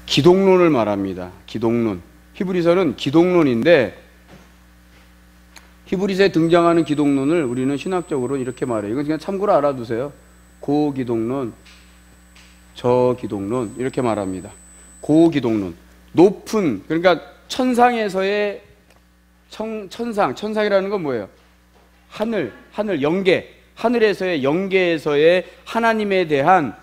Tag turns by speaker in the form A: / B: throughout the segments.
A: 기독론을 말합니다. 기독론. 히브리서는 기독론인데 히브리서에 등장하는 기독론을 우리는 신학적으로 이렇게 말해요. 이건 그냥 참고로 알아두세요. 고기독론, 저기독론 이렇게 말합니다. 고기독론. 높은, 그러니까 천상에서의 천상이라는 건 뭐예요? 하늘, 영계, 하늘에서의 영계에서의 하나님에 대한,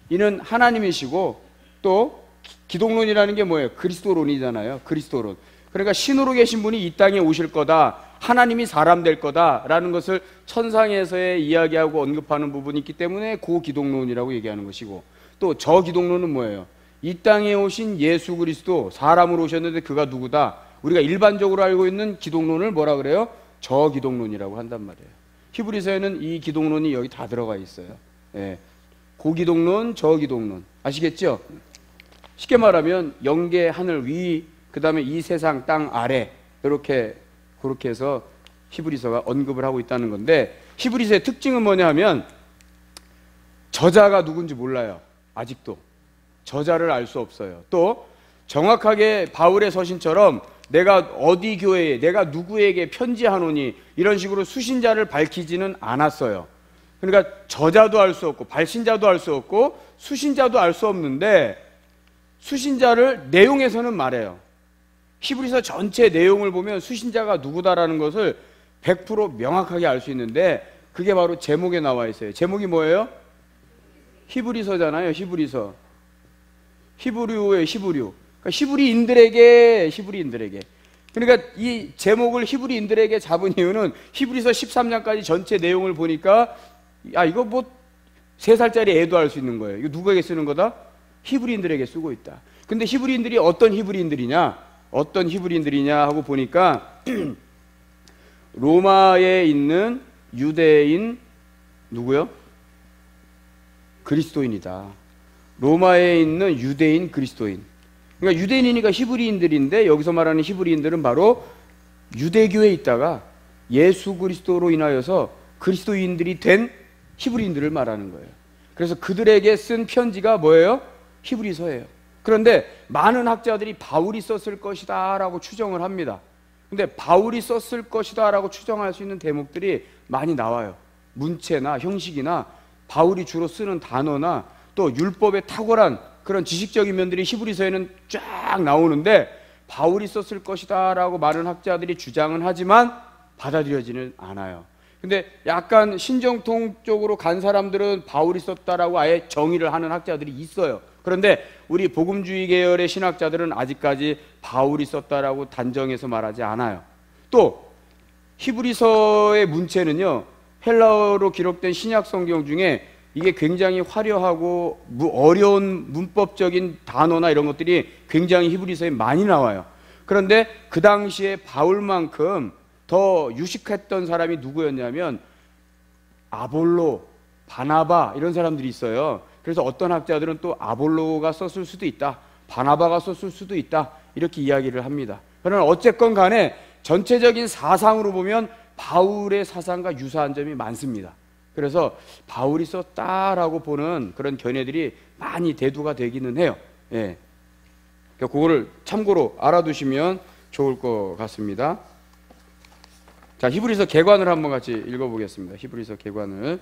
A: 이는 하나님이시고, 또 기독론이라는 게 뭐예요? 그리스도론이잖아요. 그리스도론. 그러니까 신으로 계신 분이 이 땅에 오실 거다, 하나님이 사람 될 거다라는 것을 천상에서의 이야기하고 언급하는 부분이 있기 때문에 고기독론이라고 얘기하는 것이고, 또 저기독론은 뭐예요? 이 땅에 오신 예수 그리스도, 사람으로 오셨는데 그가 누구다, 우리가 일반적으로 알고 있는 기독론을 뭐라 그래요? 저기독론이라고 한단 말이에요. 히브리서에는 이 기독론이 여기 다 들어가 있어요. 예. 고기독론, 저기독론. 아시겠죠? 쉽게 말하면 영계 하늘 위, 그 다음에 이 세상 땅 아래, 그렇게 해서 히브리서가 언급을 하고 있다는 건데, 히브리서의 특징은 뭐냐 하면 저자가 누군지 몰라요. 아직도 저자를 알 수 없어요. 또 정확하게 바울의 서신처럼 내가 어디 교회에, 내가 누구에게 편지하노니, 이런 식으로 수신자를 밝히지는 않았어요. 그러니까 저자도 알 수 없고 발신자도 알 수 없고 수신자도 알 수 없는데, 수신자를 내용에서는 말해요. 히브리서 전체 내용을 보면 수신자가 누구다라는 것을 100% 명확하게 알 수 있는데, 그게 바로 제목에 나와 있어요. 제목이 뭐예요? 히브리서잖아요. 히브리서. 히브리어의 히브리어. 그러니까 히브리인들에게. 그러니까 이 제목을 히브리인들에게 잡은 이유는 히브리서 13장까지 전체 내용을 보니까, 이거 뭐 3살짜리 애도 알 수 있는 거예요. 이거 누구에게 쓰는 거다? 히브리인들에게 쓰고 있다. 근데 히브리인들이 어떤 히브리인들이냐 하고 보니까 로마에 있는 유대인 누구요? 그리스도인이다. 로마에 있는 유대인 그리스도인. 그러니까 유대인이니까 히브리인들인데, 여기서 말하는 히브리인들은 바로 유대교에 있다가 예수 그리스도로 인하여서 그리스도인들이 된 히브리인들을 말하는 거예요. 그래서 그들에게 쓴 편지가 뭐예요? 히브리서예요. 그런데 많은 학자들이 바울이 썼을 것이다 라고 추정을 합니다. 근데 바울이 썼을 것이다 라고 추정할 수 있는 대목들이 많이 나와요. 문체나 형식이나 바울이 주로 쓰는 단어나 또 율법에 탁월한 그런 지식적인 면들이 히브리서에는 쫙 나오는데, 바울이 썼을 것이다 라고 많은 학자들이 주장은 하지만 받아들여지는 않아요. 근데 약간 신정통 쪽으로 간 사람들은 바울이 썼다라고 아예 정의를 하는 학자들이 있어요. 그런데 우리 복음주의 계열의 신학자들은 아직까지 바울이 썼다라고 단정해서 말하지 않아요. 또 히브리서의 문체는요, 헬라어로 기록된 신약 성경 중에 이게 굉장히 화려하고 어려운 문법적인 단어나 이런 것들이 굉장히 히브리서에 많이 나와요. 그런데 그 당시에 바울만큼 더 유식했던 사람이 누구였냐면 아볼로, 바나바 이런 사람들이 있어요. 그래서 어떤 학자들은 또 아볼로가 썼을 수도 있다, 바나바가 썼을 수도 있다, 이렇게 이야기를 합니다. 그러나 어쨌건 간에 전체적인 사상으로 보면 바울의 사상과 유사한 점이 많습니다. 그래서 바울이 썼다라고 보는 그런 견해들이 많이 대두가 되기는 해요. 예. 그러니까 그거를 참고로 알아두시면 좋을 것 같습니다. 자, 히브리서 개관을 한번 같이 읽어보겠습니다. 히브리서 개관을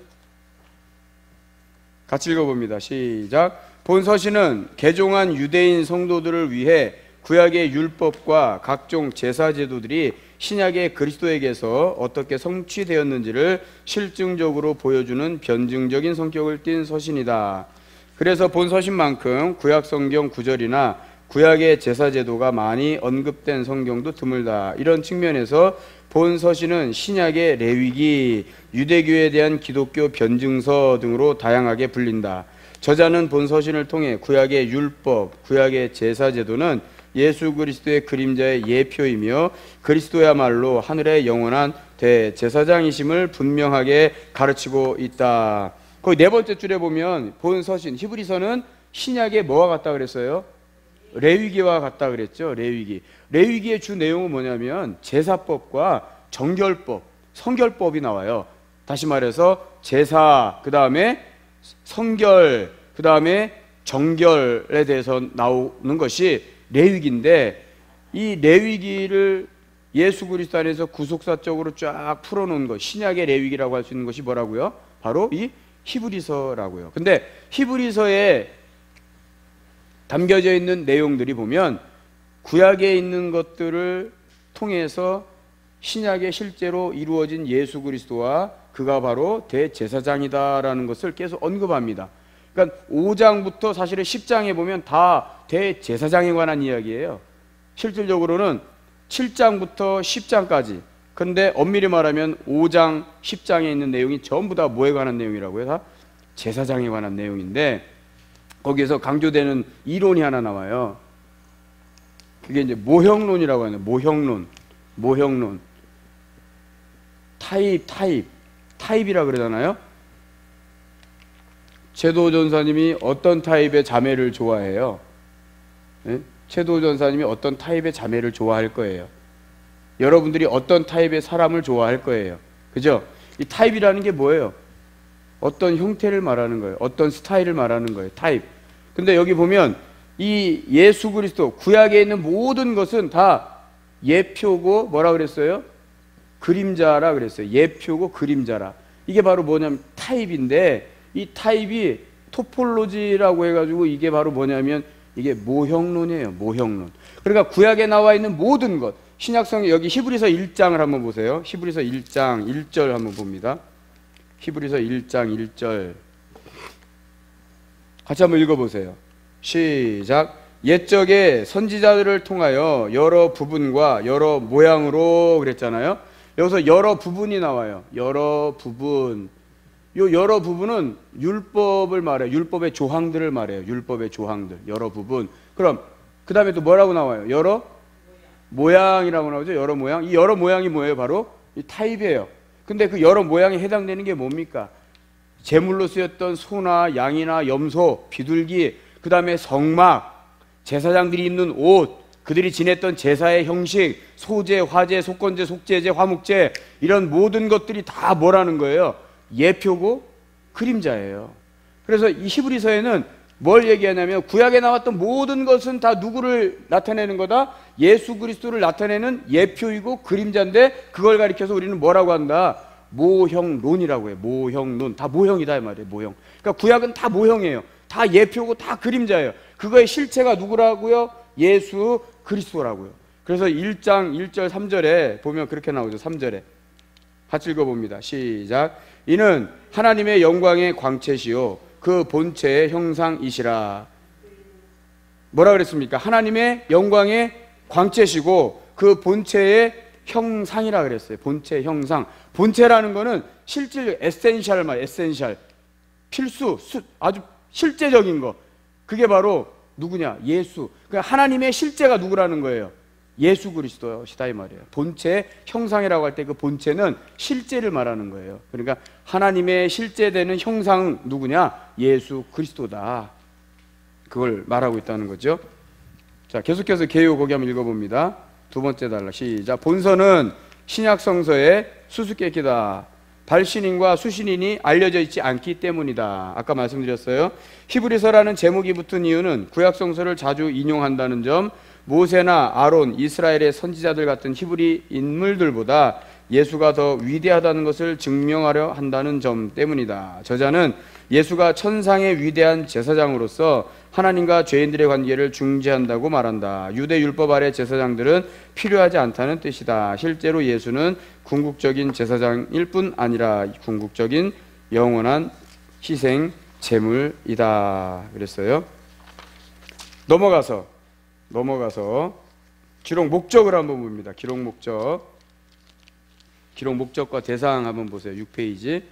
A: 같이 읽어봅니다. 시작. 본 서신은 개종한 유대인 성도들을 위해 구약의 율법과 각종 제사 제도들이 신약의 그리스도에게서 어떻게 성취되었는지를 실증적으로 보여주는 변증적인 성격을 띤 서신이다. 그래서 본 서신만큼 구약 성경 구절이나 구약의 제사 제도가 많이 언급된 성경도 드물다. 이런 측면에서 본 서신은 신약의 레위기, 유대교에 대한 기독교 변증서 등으로 다양하게 불린다. 저자는 본 서신을 통해 구약의 율법, 구약의 제사 제도는 예수 그리스도의 그림자의 예표이며 그리스도야말로 하늘의 영원한 대제사장이심을 분명하게 가르치고 있다. 거기 4번째 줄에 보면 본 서신, 히브리서는 신약의 뭐와 같다 그랬어요? 레위기와 같다 그랬죠. 레위기의 주 내용은 뭐냐면 제사법과 정결법, 성결법이 나와요. 다시 말해서 제사, 그 다음에 성결, 그 다음에 정결에 대해서 나오는 것이 레위기인데, 이 레위기를 예수 그리스도 안에서 구속사적으로 쫙 풀어놓은 것, 신약의 레위기라고 할 수 있는 것이 뭐라고요? 바로 이 히브리서라고요. 근데 히브리서에 담겨져 있는 내용들이 보면 구약에 있는 것들을 통해서 신약에 실제로 이루어진 예수 그리스도와 그가 바로 대제사장이다라는 것을 계속 언급합니다. 그러니까 5장부터 사실은 10장에 보면 다 대제사장에 관한 이야기예요. 실질적으로는 7장부터 10장까지. 근데 엄밀히 말하면 5장, 10장에 있는 내용이 전부 다 뭐에 관한 내용이라고요? 다 제사장에 관한 내용인데, 거기에서 강조되는 이론이 하나 나와요. 그게 이제 모형론이라고 하는, 모형론. 타입이라 그러잖아요. 최도 전사님이 어떤 타입의 자매를 좋아해요? 네? 최도 전사님이 어떤 타입의 자매를 좋아할 거예요. 여러분들이 어떤 타입의 사람을 좋아할 거예요. 그죠? 이 타입이라는 게 뭐예요? 어떤 형태를 말하는 거예요. 어떤 스타일을 말하는 거예요. 타입. 근데 여기 보면 이 예수 그리스도, 구약에 있는 모든 것은 다 예표고 뭐라 그랬어요? 그림자라 그랬어요. 예표고 그림자라. 이게 바로 뭐냐면 타입인데, 이 타입이 토폴로지라고 해가지고 이게 바로 뭐냐면 이게 모형론이에요. 모형론. 그러니까 구약에 나와 있는 모든 것, 신약성에 여기 히브리서 1장을 한번 보세요. 히브리서 1장 1절 한번 봅니다. 히브리서 1장 1절 같이 한번 읽어보세요. 시작. 옛적에 선지자들을 통하여 여러 부분과 여러 모양으로 그랬잖아요. 여기서 여러 부분이 나와요. 여러 부분. 요 여러 부분은 율법을 말해요. 율법의 조항들을 말해요. 율법의 조항들. 여러 부분. 그럼 그 다음에 또 뭐라고 나와요? 여러 모양이라고 나오죠. 여러 모양. 이 여러 모양이 뭐예요? 바로 이 타입이에요. 근데 그 여러 모양에 해당되는 게 뭡니까? 제물로 쓰였던 소나 양이나 염소, 비둘기, 그 다음에 성막, 제사장들이 입는 옷, 그들이 지냈던 제사의 형식, 소제, 화제, 속건제, 속제제, 화목제, 이런 모든 것들이 다 뭐라는 거예요? 예표고 그림자예요. 그래서 이 히브리서에는 뭘 얘기하냐면 구약에 나왔던 모든 것은 다 누구를 나타내는 거다? 예수 그리스도를 나타내는 예표이고 그림자인데, 그걸 가리켜서 우리는 뭐라고 한다? 모형론이라고 해요. 모형론. 다 모형이다 이 말이에요. 모형. 그러니까 구약은 다 모형이에요. 다 예표고 다 그림자예요. 그거의 실체가 누구라고요? 예수 그리스도라고요. 그래서 1장 1절 3절에 보면 그렇게 나오죠. 3절에 같이 읽어봅니다. 시작. 이는 하나님의 영광의 광채시요 그 본체의 형상이시라. 뭐라 그랬습니까? 하나님의 영광의 광채시고 그 본체의 형상이라 그랬어요. 본체, 형상. 본체라는 거는 실질, 에센셜 말, 에센셜. 필수, 아주 실제적인 거. 그게 바로 누구냐? 예수. 그러니까 하나님의 실제가 누구라는 거예요? 예수 그리스도시다 이 말이에요. 본체, 형상이라고 할 때 그 본체는 실제를 말하는 거예요. 그러니까 하나님의 실제되는 형상은 누구냐? 예수 그리스도다. 그걸 말하고 있다는 거죠. 자, 계속해서 개요 거기 한번 읽어봅니다. 두 번째 단락 시작. 본서는 신약 성서의 수수께끼다. 발신인과 수신인이 알려져 있지 않기 때문이다. 아까 말씀드렸어요. 히브리서라는 제목이 붙은 이유는 구약 성서를 자주 인용한다는 점, 모세나 아론, 이스라엘의 선지자들 같은 히브리 인물들보다 예수가 더 위대하다는 것을 증명하려 한다는 점 때문이다. 저자는 예수가 천상의 위대한 제사장으로서 하나님과 죄인들의 관계를 중재한다고 말한다. 유대 율법 아래 제사장들은 필요하지 않다는 뜻이다. 실제로 예수는 궁극적인 제사장일 뿐 아니라 궁극적인 영원한 희생 제물이다. 그랬어요. 넘어가서 기록 목적을 한번 봅니다. 기록 목적과 대상 한번 보세요. 6페이지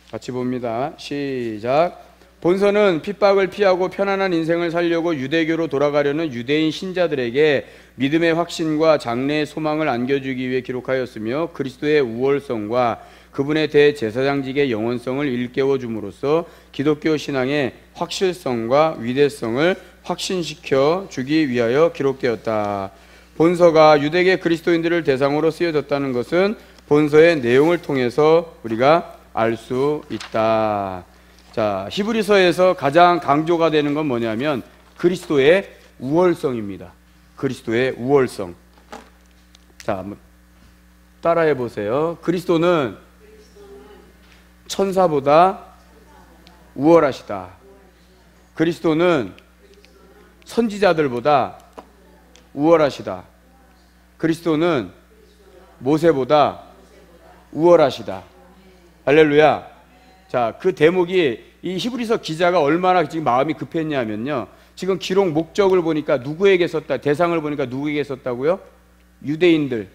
A: 같이 봅니다. 시작. 본서는 핍박을 피하고 편안한 인생을 살려고 유대교로 돌아가려는 유대인 신자들에게 믿음의 확신과 장래의 소망을 안겨주기 위해 기록하였으며, 그리스도의 우월성과 그분의 대제사장직의 영원성을 일깨워 줌으로써 기독교 신앙의 확실성과 위대성을 확신시켜 주기 위하여 기록되었다. 본서가 유대계 그리스도인들을 대상으로 쓰여졌다는 것은 본서의 내용을 통해서 우리가 알 수 있다. 자, 히브리서에서 가장 강조가 되는 건 뭐냐면 그리스도의 우월성입니다. 그리스도의 우월성. 자, 한번 따라해 보세요. 그리스도는 천사보다 우월하시다. 그리스도는 선지자들보다 우월하시다. 그리스도는 모세보다 우월하시다. 할렐루야. 자, 그 대목이 이 히브리서 기자가 얼마나 지금 마음이 급했냐면요. 지금 기록 목적을 보니까 누구에게 썼다, 대상을 보니까 누구에게 썼다고요? 유대인들,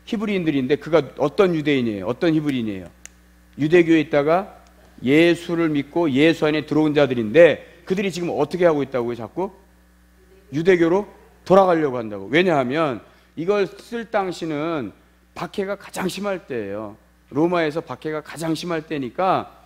A: 히브리인들인데 그가 어떤 유대인이에요? 어떤 히브리인이에요? 유대교에 있다가 예수를 믿고 예수 안에 들어온 자들인데 그들이 지금 어떻게 하고 있다고요? 자꾸 유대교로 돌아가려고 한다고. 왜냐하면 이걸 쓸 당시는 박해가 가장 심할 때예요. 로마에서 박해가 가장 심할 때니까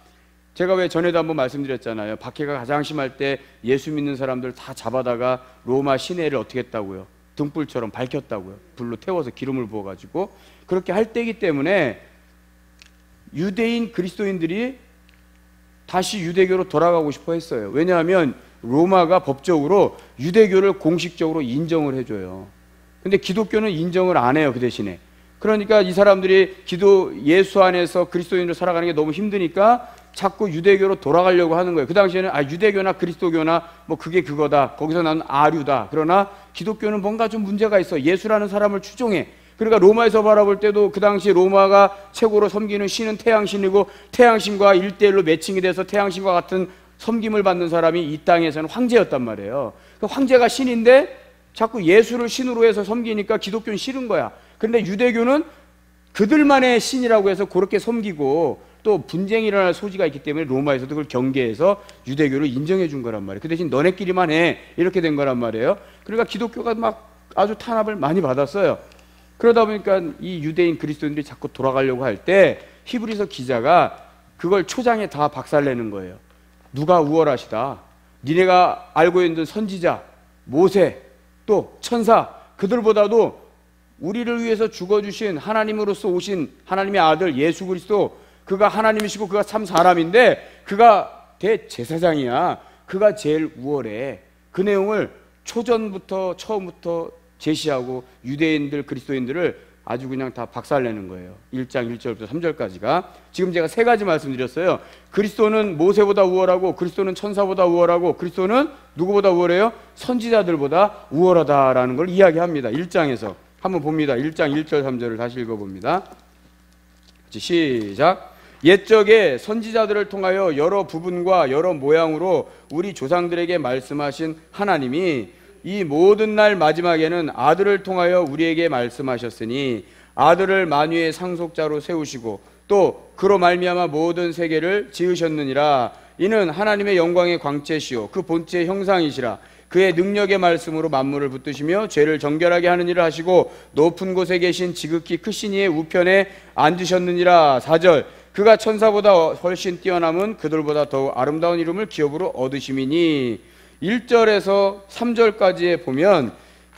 A: 제가 왜 전에도 한번 말씀드렸잖아요. 박해가 가장 심할 때 예수 믿는 사람들 다 잡아다가 로마 시내를 어떻게 했다고요? 등불처럼 밝혔다고요. 불로 태워서 기름을 부어가지고 그렇게 할 때이기 때문에 유대인 그리스도인들이 다시 유대교로 돌아가고 싶어 했어요. 왜냐하면 로마가 법적으로 유대교를 공식적으로 인정을 해줘요. 근데 기독교는 인정을 안 해요. 그 대신에. 그러니까 이 사람들이 예수 안에서 그리스도인으로 살아가는 게 너무 힘드니까 자꾸 유대교로 돌아가려고 하는 거예요. 그 당시에는 유대교나 그리스도교나 뭐 그게 그거다. 거기서 나는 아류다. 그러나 기독교는 뭔가 좀 문제가 있어. 예수라는 사람을 추종해. 그러니까 로마에서 바라볼 때도 그 당시 로마가 최고로 섬기는 신은 태양신이고 태양신과 1대1로 매칭이 돼서 태양신과 같은 섬김을 받는 사람이 이 땅에서는 황제였단 말이에요. 그 황제가 신인데 자꾸 예수를 신으로 해서 섬기니까 기독교는 싫은 거야. 그런데 유대교는 그들만의 신이라고 해서 그렇게 섬기고 또 분쟁이 일어날 소지가 있기 때문에 로마에서도 그걸 경계해서 유대교를 인정해 준 거란 말이에요. 그 대신 너네끼리만 해 이렇게 된 거란 말이에요. 그러니까 기독교가 막 아주 탄압을 많이 받았어요. 그러다 보니까 이 유대인 그리스도인들이 자꾸 돌아가려고 할 때 히브리서 기자가 그걸 초장에 다 박살내는 거예요. 누가 우월하시다. 니네가 알고 있는 선지자, 모세, 또 천사 그들보다도 우리를 위해서 죽어주신 하나님으로서 오신 하나님의 아들 예수 그리스도 그가 하나님이시고 그가 참 사람인데 그가 대제사장이야. 그가 제일 우월해. 그 내용을 초전부터 처음부터 제시하고 유대인들 그리스도인들을 아주 그냥 다 박살내는 거예요. 1장 1절부터 3절까지가. 지금 제가 세 가지 말씀드렸어요. 그리스도는 모세보다 우월하고 그리스도는 천사보다 우월하고 그리스도는 누구보다 우월해요? 선지자들보다 우월하다라는 걸 이야기합니다. 1장에서 한번 봅니다. 1장 1절 3절을 다시 읽어봅니다. 시작. 옛적에 선지자들을 통하여 여러 부분과 여러 모양으로 우리 조상들에게 말씀하신 하나님이 이 모든 날 마지막에는 아들을 통하여 우리에게 말씀하셨으니 아들을 만유의 상속자로 세우시고 또 그로 말미암아 모든 세계를 지으셨느니라. 이는 하나님의 영광의 광채시요 그 본체의 형상이시라. 그의 능력의 말씀으로 만물을 붙드시며 죄를 정결하게 하는 일을 하시고 높은 곳에 계신 지극히 크신 이의 우편에 앉으셨느니라. 4절. 그가 천사보다 훨씬 뛰어남은 그들보다 더욱 아름다운 이름을 기업으로 얻으심이니. 1절에서 3절까지에 보면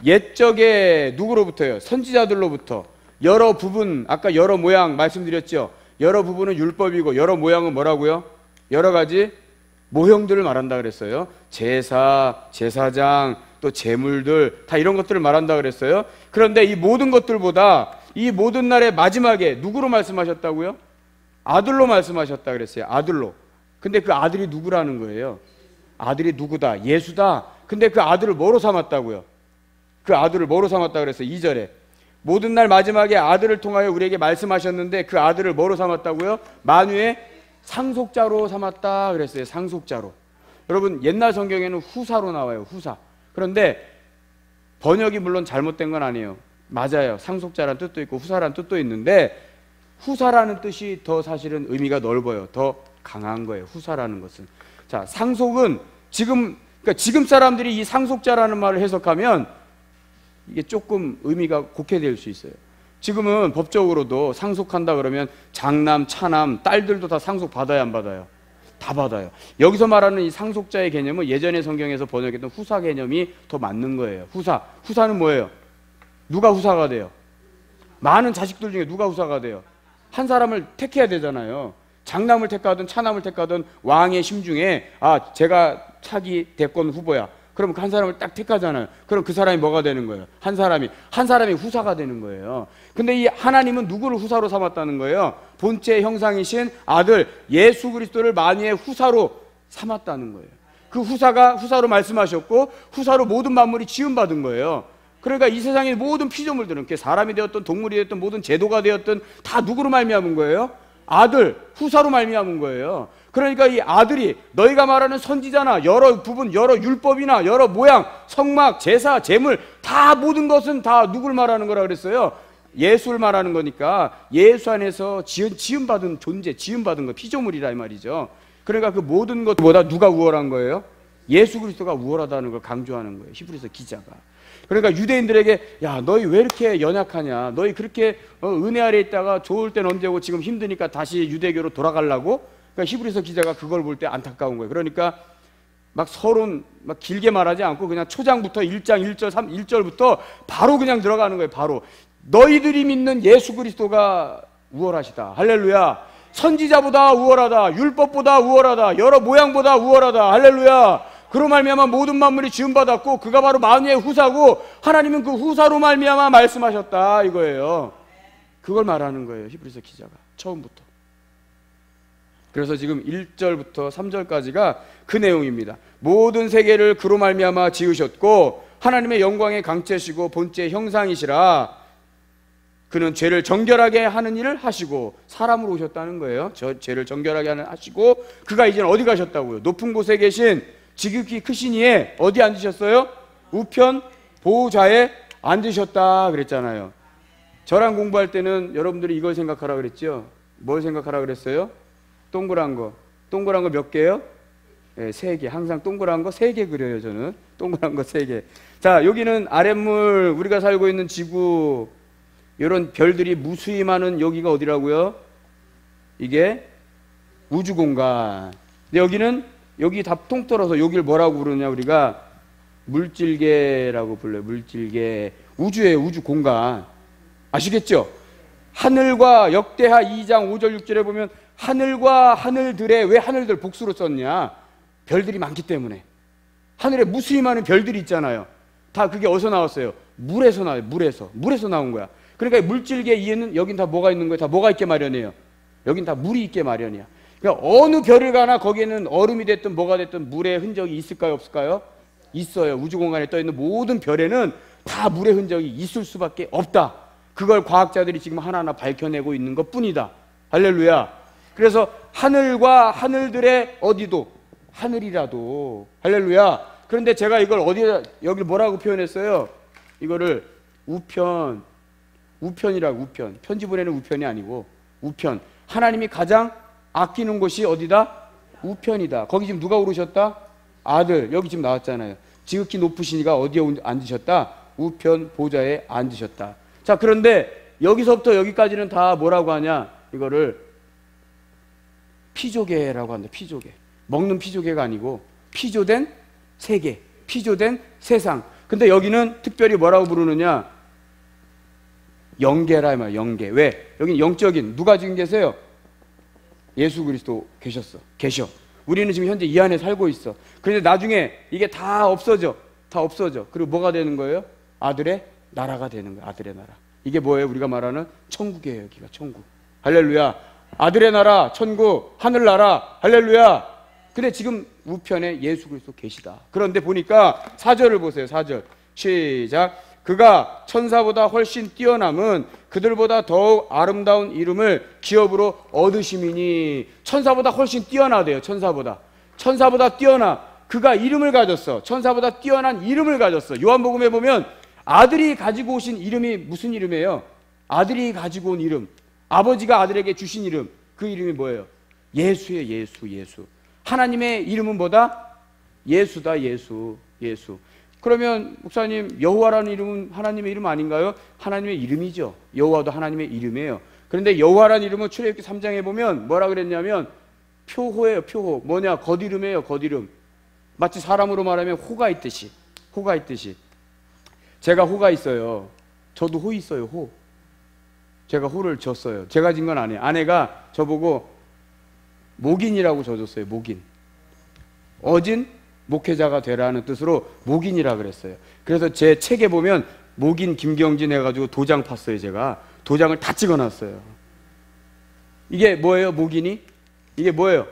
A: 옛적에 누구로부터요? 선지자들로부터 여러 부분, 아까 여러 모양 말씀드렸죠. 여러 부분은 율법이고 여러 모양은 뭐라고요? 여러 가지 모형들을 말한다 그랬어요. 제사, 제사장, 또 제물들 다 이런 것들을 말한다 그랬어요. 그런데 이 모든 것들보다 이 모든 날의 마지막에 누구로 말씀하셨다고요? 아들로 말씀하셨다 그랬어요. 아들로. 근데 그 아들이 누구라는 거예요? 아들이 누구다? 예수다. 근데 그 아들을 뭐로 삼았다고요? 그 아들을 뭐로 삼았다 그랬어요? 2절에 모든 날 마지막에 아들을 통하여 우리에게 말씀하셨는데 그 아들을 뭐로 삼았다고요? 만유의 상속자로 삼았다 그랬어요. 상속자로. 여러분 옛날 성경에는 후사로 나와요. 후사. 그런데 번역이 물론 잘못된 건 아니에요. 맞아요. 상속자라는 뜻도 있고 후사라는 뜻도 있는데 후사라는 뜻이 더 사실은 의미가 넓어요. 더 강한 거예요. 후사라는 것은. 자, 상속은 그러니까 지금 사람들이 이 상속자라는 말을 해석하면 이게 조금 의미가 곡해될 수 있어요. 지금은 법적으로도 상속한다 그러면 장남, 차남, 딸들도 다 상속 받아야 안 받아요? 다 받아요. 여기서 말하는 이 상속자의 개념은 예전의 성경에서 번역했던 후사 개념이 더 맞는 거예요. 후사. 후사는 뭐예요? 누가 후사가 돼요? 많은 자식들 중에 누가 후사가 돼요? 한 사람을 택해야 되잖아요. 장남을 택하든 차남을 택하든 왕의 심중에 제가 차기 대권 후보야. 그럼 그 한 사람을 딱 택하잖아요. 그럼 그 사람이 뭐가 되는 거예요? 한 사람이 후사가 되는 거예요. 근데 이 하나님은 누구를 후사로 삼았다는 거예요? 본체 형상이신 아들 예수 그리스도를 만유의 후사로 삼았다는 거예요. 그 후사가 후사로 말씀하셨고 후사로 모든 만물이 지음받은 거예요. 그러니까 이 세상의 모든 피조물들은 그게 사람이 되었든 동물이 되었든 모든 제도가 되었든 다 누구로 말미암은 거예요? 아들 후사로 말미암은 거예요. 그러니까 이 아들이 너희가 말하는 선지자나 여러 부분, 여러 율법이나 여러 모양, 성막, 제사, 제물 다 모든 것은 다 누굴 말하는 거라 그랬어요? 예수를 말하는 거니까 예수 안에서 지음받은 존재, 지음받은 거 피조물이라 이 말이죠. 그러니까 그 모든 것보다 누가 우월한 거예요? 예수 그리스도가 우월하다는 걸 강조하는 거예요. 히브리서 기자가. 그러니까 유대인들에게 야 너희 왜 이렇게 연약하냐, 너희 그렇게 은혜 아래 있다가 좋을 땐 언제고 지금 힘드니까 다시 유대교로 돌아가려고. 그러니까 히브리서 기자가 그걸 볼 때 안타까운 거예요. 그러니까 막 서론 막 길게 말하지 않고 그냥 초장부터 1장 1절 1절부터 바로 그냥 들어가는 거예요. 바로 너희들이 믿는 예수 그리스도가 우월하시다. 할렐루야. 선지자보다 우월하다. 율법보다 우월하다. 여러 모양보다 우월하다. 할렐루야. 그로 말미암아 모든 만물이 지음받았고 그가 바로 만유의 후사고 하나님은 그 후사로 말미암아 말씀하셨다 이거예요. 그걸 말하는 거예요. 히브리서 기자가 처음부터. 그래서 지금 1절부터 3절까지가 그 내용입니다. 모든 세계를 그로 말미암아 지으셨고 하나님의 영광의 강체시고 본체의 형상이시라. 그는 죄를 정결하게 하는 일을 하시고 사람으로 오셨다는 거예요. 죄를 정결하게 하시고 그가 이제 어디 가셨다고요? 높은 곳에 계신 지극히 크신 이에 어디 앉으셨어요? 우편 보좌에 앉으셨다 그랬잖아요. 저랑 공부할 때는 여러분들이 이걸 생각하라 그랬죠? 뭘 생각하라 그랬어요? 동그란 거 몇 개요? 네, 3개. 항상 동그란 거 3개 그려요. 저는 동그란 거 3개. 자, 여기는 아랫물, 우리가 살고 있는 지구, 이런 별들이 무수히 많은 여기가 어디라고요? 이게 우주공간. 근데 여기는 여기 다 통틀어서 여기를 뭐라고 부르냐? 우리가 물질계라고 불러요. 물질계. 우주의 우주공간. 아시겠죠? 하늘과 역대하 2장 5절 6절에 보면 하늘과 하늘들에, 왜 하늘들 복수로 썼냐? 별들이 많기 때문에. 하늘에 무수히 많은 별들이 있잖아요. 다 그게 어디서 나왔어요? 물에서 나와요. 물에서 나온 거야. 그러니까 물질계 이해는 여긴 다 뭐가 있는 거예요? 다 뭐가 있게 마련이에요? 여긴 다 물이 있게 마련이야. 그러니까 어느 별을 가나 거기에는 얼음이 됐든 뭐가 됐든 물의 흔적이 있을까요? 없을까요? 있어요. 우주공간에 떠있는 모든 별에는 다 물의 흔적이 있을 수밖에 없다. 그걸 과학자들이 지금 하나하나 밝혀내고 있는 것 뿐이다. 할렐루야. 그래서 하늘과 하늘들의 어디도 하늘이라도. 할렐루야. 그런데 제가 이걸 어디에 여기 뭐라고 표현했어요? 이거를 우편이라고. 우편. 편지 보내는 우편이 아니고 우편. 하나님이 가장 아끼는 곳이 어디다? 우편이다. 거기 지금 누가 오르셨다? 아들. 여기 지금 나왔잖아요. 지극히 높으신 이가 어디에 앉으셨다? 우편 보좌에 앉으셨다. 자, 그런데 여기서부터 여기까지는 다 뭐라고 하냐? 이거를 피조개라고 한다. 피조개. 먹는 피조개가 아니고 피조된 세계, 피조된 세상. 근데 여기는 특별히 뭐라고 부르느냐? 영계라 말이야. 영계. 왜? 여기는 영적인, 누가 지금 계세요? 예수 그리스도 계셔. 우리는 지금 현재 이 안에 살고 있어. 그런데 나중에 이게 다 없어져. 그리고 뭐가 되는 거예요? 아들의 나라가 되는 거예요. 아들의 나라. 이게 뭐예요? 우리가 말하는 천국이에요. 여기가 천국. 할렐루야. 아들의 나라, 천국, 하늘나라. 할렐루야. 근데 지금 우편에 예수 그리스도 계시다. 그런데 보니까 4절을 보세요. 4절. 시작. 그가 천사보다 훨씬 뛰어남은 그들보다 더욱 아름다운 이름을 기업으로 얻으심이니. 천사보다 훨씬 뛰어나대요. 천사보다 뛰어나. 그가 이름을 가졌어. 천사보다 뛰어난 이름을 가졌어. 요한복음에 보면 아들이 가지고 오신 이름이 무슨 이름이에요? 아들이 가지고 온 이름. 아버지가 아들에게 주신 이름. 그 이름이 뭐예요? 예수예요. 예수. 하나님의 이름은 뭐다? 예수다. 예수. 그러면 목사님, 여호와라는 이름은 하나님의 이름 아닌가요? 하나님의 이름이죠. 여호와도 하나님의 이름이에요. 그런데 여호와라는 이름은 출애굽기 3장에 보면 뭐라 그랬냐면 표호예요. 표호. 뭐냐? 겉이름이에요. 겉이름. 마치 사람으로 말하면 호가 있듯이. 제가 호가 있어요. 저도 호 있어요. 호. 제가 호를 졌어요. 제가 진 건 아니에요. 아내가 저보고 목인이라고 적었어요. 목인. 어진 목회자가 되라는 뜻으로 목인이라 그랬어요. 그래서 제 책에 보면 목인 김경진 해가지고 도장 팠어요. 제가 도장을 다 찍어놨어요. 이게 뭐예요? 목인이? 이게 뭐예요?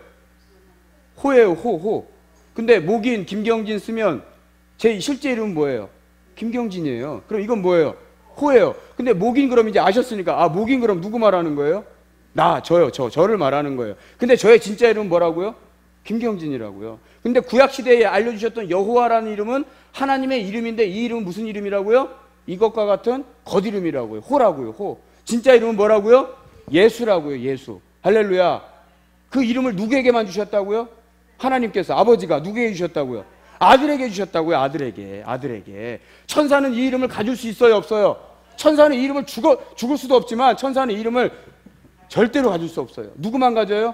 A: 호예요. 호. 근데 목인 김경진 쓰면 제 실제 이름은 뭐예요? 김경진이에요. 그럼 이건 뭐예요? 호예요. 근데 목인 그럼 이제 아셨으니까, 아, 목인 그럼 누구 말하는 거예요? 저를 말하는 거예요. 근데 저의 진짜 이름은 뭐라고요? 김경진이라고요. 근데 구약시대에 알려주셨던 여호와라는 이름은 하나님의 이름인데, 이 이름은 무슨 이름이라고요? 이것과 같은 겉이름이라고요. 호라고요. 호. 진짜 이름은 뭐라고요? 예수라고요. 예수. 할렐루야. 그 이름을 누구에게만 주셨다고요? 하나님께서, 아버지가 누구에게 주셨다고요? 아들에게 주셨다고요. 아들에게. 천사는 이 이름을 가질 수 있어요? 없어요? 천사는 이 이름을 죽을 수도 없지만 천사는 이 이름을 절대로 가질 수 없어요. 누구만 가져요?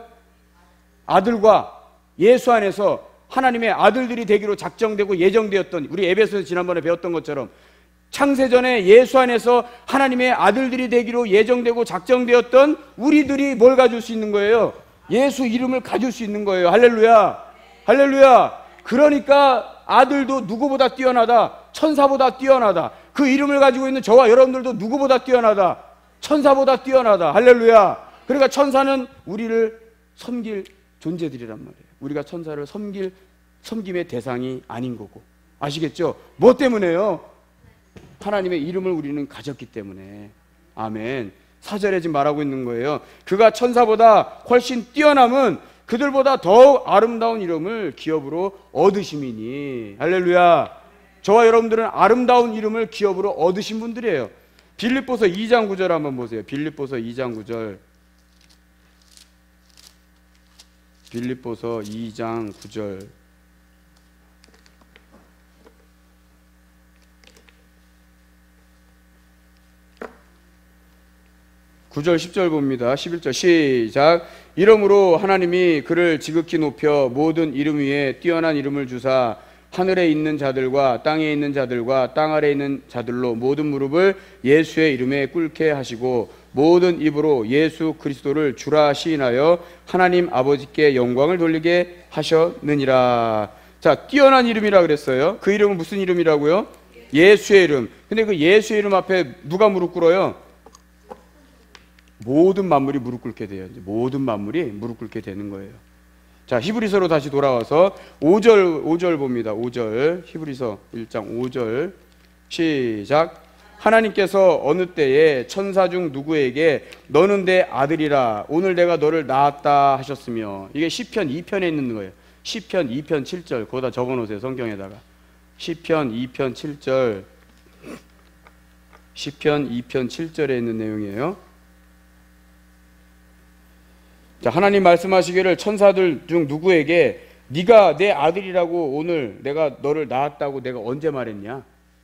A: 아들과 예수 안에서 하나님의 아들들이 되기로 작정되고 예정되었던, 우리 에베소에서 지난번에 배웠던 것처럼 창세전에 예수 안에서 하나님의 아들들이 되기로 예정되고 작정되었던 우리들이 뭘 가질 수 있는 거예요? 예수 이름을 가질 수 있는 거예요. 할렐루야. 할렐루야. 그러니까 아들도 누구보다 뛰어나다. 천사보다 뛰어나다. 그 이름을 가지고 있는 저와 여러분들도 누구보다 뛰어나다. 천사보다 뛰어나다. 할렐루야. 그러니까 천사는 우리를 섬길 존재들이란 말이에요. 우리가 천사를 섬김의 대상이 아닌 거고. 아시겠죠? 뭐 때문에요? 하나님의 이름을 우리는 가졌기 때문에. 아멘. 4절에 지금 말하고 있는 거예요. 그가 천사보다 훨씬 뛰어남은 그들보다 더욱 아름다운 이름을 기업으로 얻으심이니. 할렐루야. 저와 여러분들은 아름다운 이름을 기업으로 얻으신 분들이에요. 빌립보서 2장 9절 한번 보세요. 빌립보서 2장 9절. 빌립보서 2장 9절. (9절) (10절) 봅니다. 11절 시작. 이러므로 하나님이 그를 지극히 높여 모든 이름 위에 뛰어난 이름을 주사 하늘에 있는 자들과 땅에 있는 자들과 땅 아래에 있는 자들로 모든 무릎을 예수의 이름에 꿇게 하시고 모든 입으로 예수 그리스도를 주라 시인하여 하나님 아버지께 영광을 돌리게 하셨느니라. 자, 뛰어난 이름이라 그랬어요. 그 이름은 무슨 이름이라고요? 예수의 이름. 근데 그 예수의 이름 앞에 누가 무릎 꿇어요? 모든 만물이 무릎 꿇게 돼요. 모든 만물이 무릎 꿇게 되는 거예요. 자, 히브리서로 다시 돌아와서 5절 봅니다. 5절. 히브리서 1장 5절 시작. 하나님께서 어느 때에 천사 중 누구에게 너는 내 아들이라 오늘 내가 너를 낳았다 하셨으며. 이게 시편 2편에 있는 거예요. 시편 2편 7절. 거기다 적어놓으세요. 성경에다가. 시편 2편 7절. 시편 2편 7절에 있는 내용이에요. 자, 하나님 말씀하시기를 천사들 중 누구에게 네가 내 아들이라고 오늘 내가 너를 낳았다고 내가 언제 말했냐?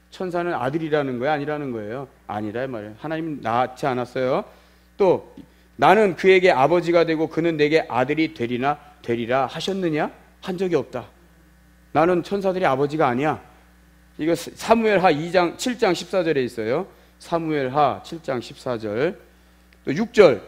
A: 천사는 아들이라는 거야? 아니라는 거예요? 아니라 말이에요. 하나님 낳지 않았어요. 또 나는 그에게 아버지가 되고 그는 내게 아들이 되리라 하셨느냐? 한 적이 없다. 나는 천사들이 아버지가 아니야. 이거 사무엘하 7장 14절에 있어요. 사무엘하 7장 14절. 또 6절.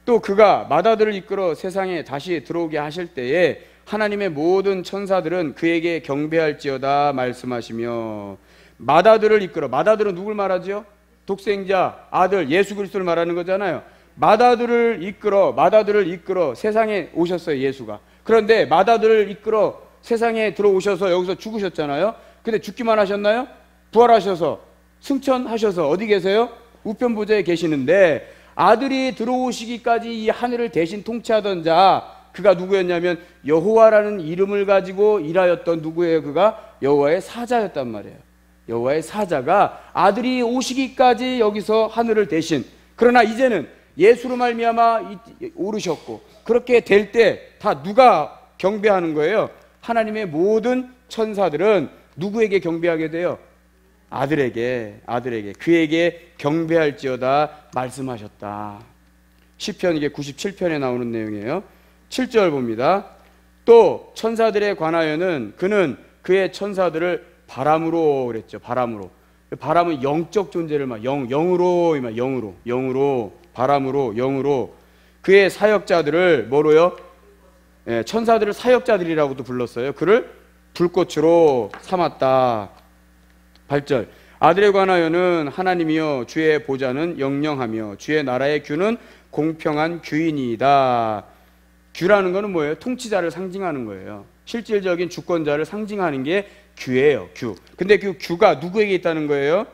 A: 또 그가 맏아들을 이끌어 세상에 다시 들어오게 하실 때에 하나님의 모든 천사들은 그에게 경배할지어다 말씀하시며. 맏아들을 이끌어. 맏아들은 누굴 말하죠? 독생자 아들 예수 그리스도를 말하는 거잖아요. 맏아들을 이끌어 세상에 오셨어요. 예수가. 그런데 맏아들을 이끌어 세상에 들어오셔서 여기서 죽으셨잖아요. 근데 죽기만 하셨나요? 부활하셔서 승천하셔서 어디 계세요? 우편 보좌에 계시는데, 아들이 들어오시기까지 이 하늘을 대신 통치하던 자, 그가 누구였냐면 여호와라는 이름을 가지고 일하였던 누구예요? 그가 여호와의 사자였단 말이에요. 여호와의 사자가 아들이 오시기까지 여기서 하늘을 대신. 그러나 이제는 예수로 말미암아 오르셨고, 그렇게 될 때 다 누가 경배하는 거예요? 하나님의 모든 천사들은 누구에게 경배하게 돼요? 아들에게 그에게 경배할지어다 말씀하셨다. 시편 이게 97편에 나오는 내용이에요. 7절 봅니다. 또 천사들에 관하여는 그는 그의 천사들을 바람으로 그랬죠. 바람으로. 바람은 영적 존재를 영으로 바람으로 영으로 그의 사역자들을 뭐로요? 천사들을 사역자들이라고도 불렀어요. 그를 불꽃으로 삼았다. 8절 아들에 관하여는 하나님이여 주의 보좌는 영영하며 주의 나라의 규는 공평한 규이니이다. 규라는 것은 뭐예요? 통치자를 상징하는 거예요. 실질적인 주권자를 상징하는 게 규예요. 규. 근데 그 규가 누구에게 있다는 거예요?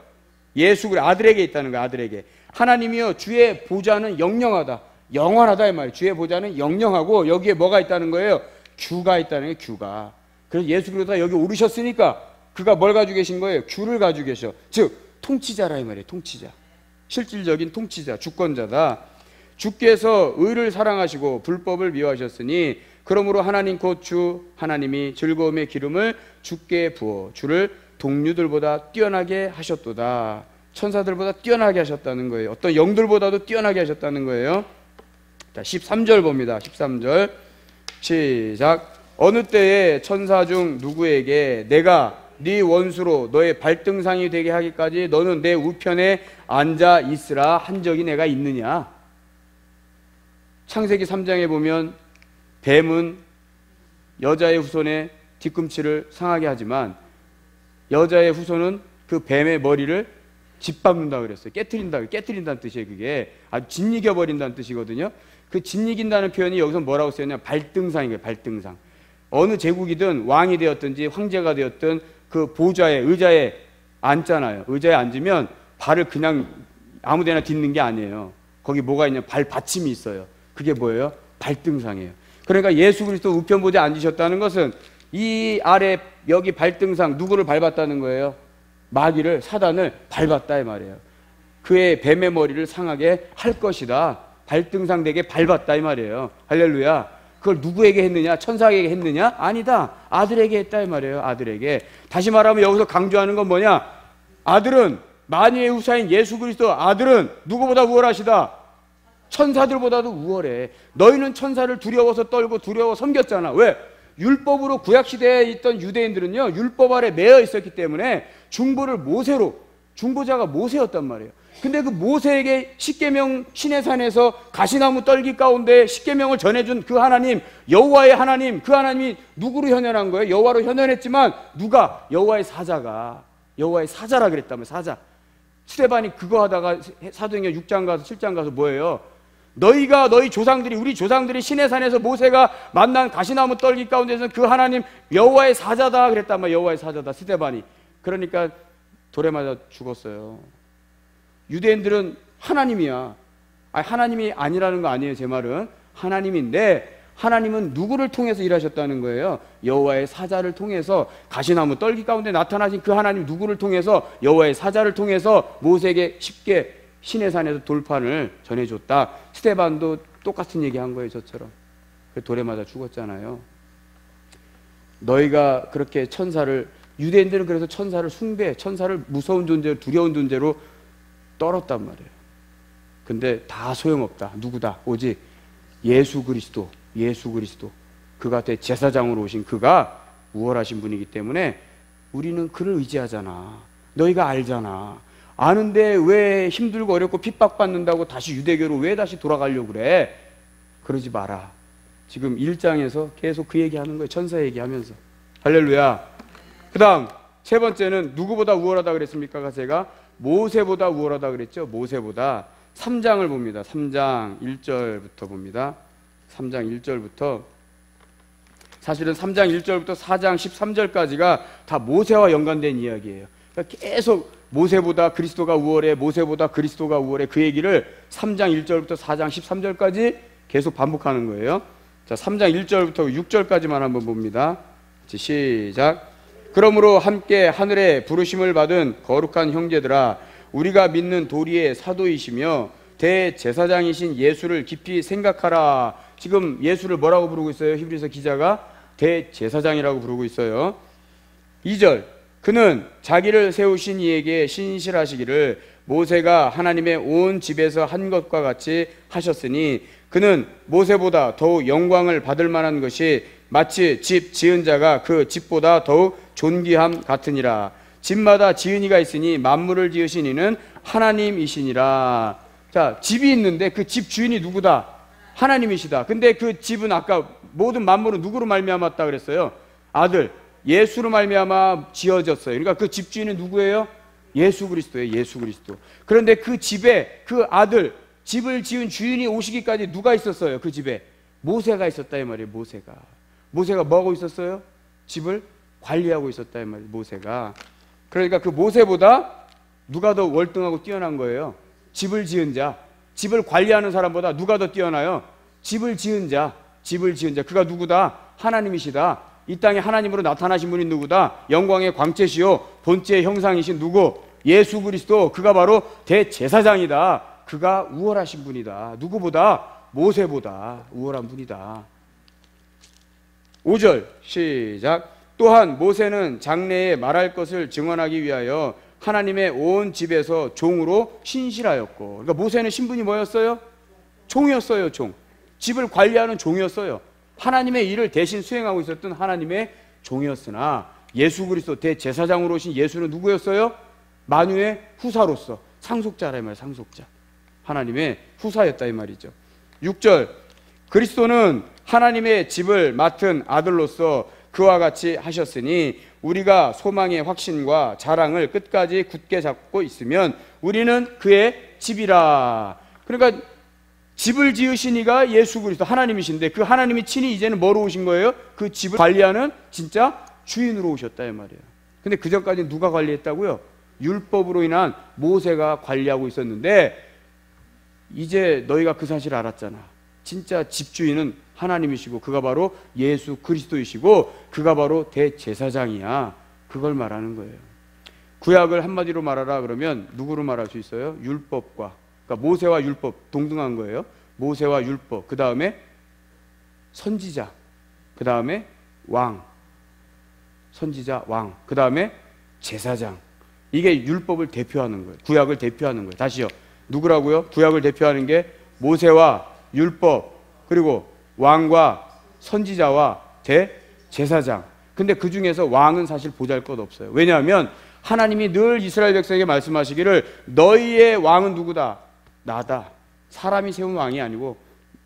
A: 예수 그리스도 아들에게 있다는 거예요. 아들에게. 하나님이여 주의 보좌는 영영하다. 영원하다 이 말이에요. 주의 보좌는 영영하고 여기에 뭐가 있다는 거예요? 규가 있다는 거예요. 규가. 그래서 예수 그리스도가 여기 오르셨으니까 그가 뭘 가지고 계신 거예요? 규를 가지고 계셔. 즉 통치자라 이 말이에요. 통치자. 실질적인 통치자, 주권자다. 주께서 의를 사랑하시고 불법을 미워하셨으니 그러므로 하나님 곧 주 하나님이 즐거움의 기름을 주께 부어 주를 동류들보다 뛰어나게 하셨도다. 천사들보다 뛰어나게 하셨다는 거예요. 어떤 영들보다도 뛰어나게 하셨다는 거예요. 자, 13절 봅니다. 13절 시작. 어느 때에 천사 중 누구에게 내가 네 원수로 너의 발등상이 되게 하기까지 너는 내 우편에 앉아 있으라 한 적이 내가 있느냐? 창세기 3장에 보면 뱀은 여자의 후손의 뒤꿈치를 상하게 하지만 여자의 후손은 그 뱀의 머리를 짓밟는다 그랬어요. 깨트린다는 뜻이에요. 그게 아주 짓이겨버린다는 뜻이거든요. 그 짓이긴다는 표현이 여기서 뭐라고 쓰였냐? 발등상이에요. 발등상. 어느 제국이든 왕이 되었든지 황제가 되었든 그 보좌에 의자에 앉잖아요. 의자에 앉으면 발을 그냥 아무데나 딛는 게 아니에요. 거기 뭐가 있냐? 발 받침이 있어요. 그게 뭐예요? 발등상이에요. 그러니까 예수 그리스도 우편보좌에 앉으셨다는 것은 이 아래 여기 발등상 누구를 밟았다는 거예요? 마귀를, 사단을 밟았다 이 말이에요. 그의 뱀의 머리를 상하게 할 것이다. 발등상 되게 밟았다 이 말이에요. 할렐루야. 그걸 누구에게 했느냐? 천사에게 했느냐? 아니다. 아들에게 했다 이 말이에요. 아들에게. 다시 말하면 여기서 강조하는 건 뭐냐? 아들은 만유의 후사인 예수 그리스도 아들은 누구보다 우월하시다. 천사들보다도 우월해. 너희는 천사를 두려워서 떨고 두려워 섬겼잖아. 왜? 율법으로 구약시대에 있던 유대인들은요 율법 아래 매여 있었기 때문에 중보를 모세로, 중보자가 모세였단 말이에요. 근데 그 모세에게 십계명 시내산에서 가시나무 떨기 가운데 십계명을 전해준 그 하나님, 여호와의 하나님, 그 하나님이 누구로 현현한 거예요? 여호와로 현현했지만 누가? 여호와의 사자가, 여호와의 사자라 그랬다면 사자. 스데반이 그거 하다가 사도행전 6장 가서 7장 가서 뭐예요? 너희가 너희 조상들이 우리 조상들이 시내산에서 모세가 만난 가시나무 떨기 가운데서 그 하나님 여호와의 사자다 그랬단 말이에요. 여호와의 사자다. 스데반이. 그러니까 돌에 맞아 죽었어요. 유대인들은 하나님이야. 아니, 하나님이 아니라는 거 아니에요. 제 말은 하나님인데 하나님은 누구를 통해서 일하셨다는 거예요? 여호와의 사자를 통해서. 가시나무 떨기 가운데 나타나신 그 하나님 누구를 통해서? 여호와의 사자를 통해서 모세에게 쉽게 시내산에서 돌판을 전해줬다. 스데반도 똑같은 얘기한 거예요. 저처럼. 돌에 맞아 죽었잖아요. 너희가 그렇게 천사를, 유대인들은 그래서 천사를 숭배, 천사를 무서운 존재로, 두려운 존재로 떨었단 말이에요. 근데 다 소용없다. 누구다? 오직 예수 그리스도, 예수 그리스도. 그가 대제사장으로 오신 그가 우월하신 분이기 때문에 우리는 그를 의지하잖아. 너희가 알잖아. 아는데 왜 힘들고 어렵고 핍박받는다고 다시 유대교로 왜 다시 돌아가려고 그래? 그러지 마라. 지금 1장에서 계속 그 얘기하는 거예요. 천사 얘기하면서. 할렐루야. 그 다음 세 번째는 누구보다 우월하다 그랬습니까? 제가 모세보다 우월하다 그랬죠. 모세보다. 3장을 봅니다. 3장 1절부터 봅니다. 3장 1절부터. 사실은 3장 1절부터 4장 13절까지가 다 모세와 연관된 이야기예요. 그러니까 계속 모세보다 그리스도가 우월해, 모세보다 그리스도가 우월해, 그 얘기를 3장 1절부터 4장 13절까지 계속 반복하는 거예요. 자, 3장 1절부터 6절까지만 한번 봅니다. 시작. 그러므로 함께 하늘에 부르심을 받은 거룩한 형제들아, 우리가 믿는 도리의 사도이시며 대제사장이신 예수를 깊이 생각하라. 지금 예수를 뭐라고 부르고 있어요? 히브리서 기자가 대제사장이라고 부르고 있어요. 2절. 그는 자기를 세우신 이에게 신실하시기를 모세가 하나님의 온 집에서 한 것과 같이 하셨으니 그는 모세보다 더욱 영광을 받을 만한 것이 마치 집 지은 자가 그 집보다 더욱 존귀함 같으니라. 집마다 지은 이가 있으니 만물을 지으신 이는 하나님이시니라. 자, 집이 있는데 그 집 주인이 누구다? 하나님이시다. 근데 그 집은 아까 모든 만물은 누구로 말미암았다 그랬어요? 아들 예수로 말미암아 지어졌어요. 그러니까 그 집주인은 누구예요? 예수 그리스도예요. 예수 그리스도. 그런데 그 집에 그 아들, 집을 지은 주인이 오시기까지 누가 있었어요? 그 집에 모세가 있었다 이 말이에요. 모세가 뭐 하고 있었어요? 집을 관리하고 있었다 이 말이에요. 모세가. 그러니까 그 모세보다 누가 더 월등하고 뛰어난 거예요? 집을 지은 자. 집을 관리하는 사람보다 누가 더 뛰어나요? 집을 지은 자. 그가 누구다? 하나님이시다. 이 땅에 하나님으로 나타나신 분이 누구다? 영광의 광채시요 본체의 형상이신 누구? 예수 그리스도. 그가 바로 대제사장이다. 그가 우월하신 분이다. 누구보다? 모세보다 우월한 분이다. 5절 시작. 또한 모세는 장래에 말할 것을 증언하기 위하여 하나님의 온 집에서 종으로 신실하였고, 그러니까 모세는 신분이 뭐였어요? 종이었어요. 종. 집을 관리하는 종이었어요. 하나님의 일을 대신 수행하고 있었던 하나님의 종이었으나 예수 그리스도 대제사장으로 오신 예수는 누구였어요? 만유의 후사로서 상속자라 이 말이에요. 상속자. 하나님의 후사였다 이 말이죠. 6절 그리스도는 하나님의 집을 맡은 아들로서 그와 같이 하셨으니 우리가 소망의 확신과 자랑을 끝까지 굳게 잡고 있으면 우리는 그의 집이라. 그러니까 집을 지으신 이가 예수 그리스도 하나님이신데 그 하나님이 친히 이제는 뭐로 오신 거예요? 그 집을 관리하는 진짜 주인으로 오셨다 이 말이에요. 근데 그 전까지는 누가 관리했다고요? 율법으로 인한 모세가 관리하고 있었는데 이제 너희가 그 사실을 알았잖아. 진짜 집주인은 하나님이시고 그가 바로 예수 그리스도이시고 그가 바로 대제사장이야. 그걸 말하는 거예요. 구약을 한마디로 말하라 그러면 누구로 말할 수 있어요? 율법과. 그러니까 모세와 율법 동등한 거예요. 모세와 율법. 그 다음에 선지자. 그 다음에 왕. 선지자, 왕. 그 다음에 제사장. 이게 율법을 대표하는 거예요. 구약을 대표하는 거예요. 다시요. 누구라고요? 구약을 대표하는 게 모세와 율법 그리고 왕과 선지자와 대제사장. 근데 그 중에서 왕은 사실 보잘것없어요. 왜냐하면 하나님이 늘 이스라엘 백성에게 말씀하시기를 너희의 왕은 누구다? 나다. 사람이 세운 왕이 아니고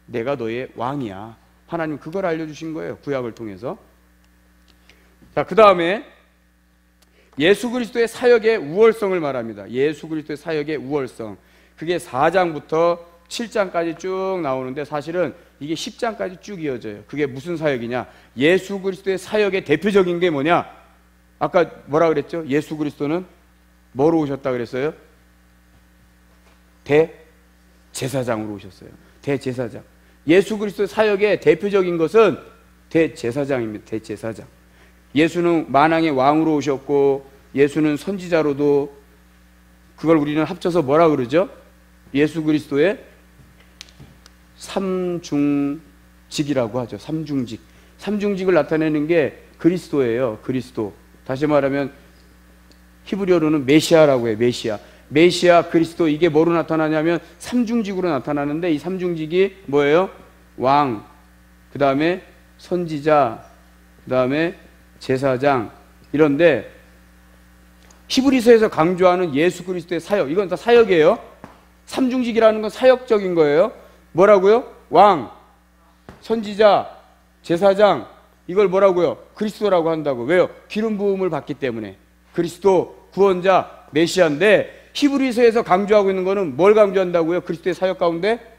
A: 내가 너희의 왕이야. 하나님 그걸 알려주신 거예요. 구약을 통해서. 자, 그 다음에 예수 그리스도의 사역의 우월성을 말합니다. 예수 그리스도의 사역의 우월성. 그게 4장부터 7장까지 쭉 나오는데 사실은 이게 10장까지 쭉 이어져요. 그게 무슨 사역이냐? 예수 그리스도의 사역의 대표적인 게 뭐냐? 아까 뭐라 그랬죠? 예수 그리스도는 뭐로 오셨다 그랬어요? 대제사장으로 오셨어요. 대제사장. 예수 그리스도의 사역의 대표적인 것은 대제사장입니다. 대제사장. 예수는 만왕의 왕으로 오셨고 예수는 선지자로도 그걸 우리는 합쳐서 뭐라 그러죠? 예수 그리스도의 삼중직이라고 하죠. 삼중직. 삼중직을 나타내는 게 그리스도예요. 그리스도. 다시 말하면 히브리어로는 메시아라고 해요. 메시아 그리스도. 이게 뭐로 나타나냐면 삼중직으로 나타나는데 이 삼중직이 뭐예요? 왕, 그 다음에 선지자, 그 다음에 제사장. 이런데 히브리서에서 강조하는 예수 그리스도의 사역, 이건 다 사역이에요. 삼중직이라는 건 사역적인 거예요. 뭐라고요? 왕, 선지자, 제사장. 이걸 뭐라고요? 그리스도라고 한다고. 왜요? 기름 부음을 받기 때문에. 그리스도, 구원자, 메시아인데 히브리서에서 강조하고 있는 거는 뭘 강조한다고요? 그리스도의 사역 가운데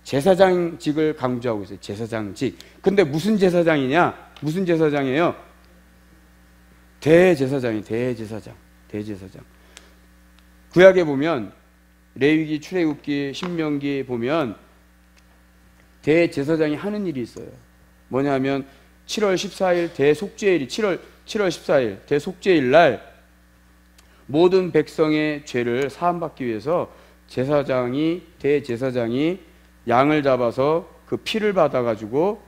A: 제사장직을 강조하고 있어요. 제사장직. 근데 무슨 제사장이냐? 무슨 제사장이에요? 대제사장. 구약에 보면 레위기, 출애굽기, 신명기 보면 대제사장이 하는 일이 있어요. 뭐냐면 7월 14일 대속죄일이 7월 14일 대속죄일 날 모든 백성의 죄를 사함받기 위해서 대제사장이 양을 잡아서 그 피를 받아가지고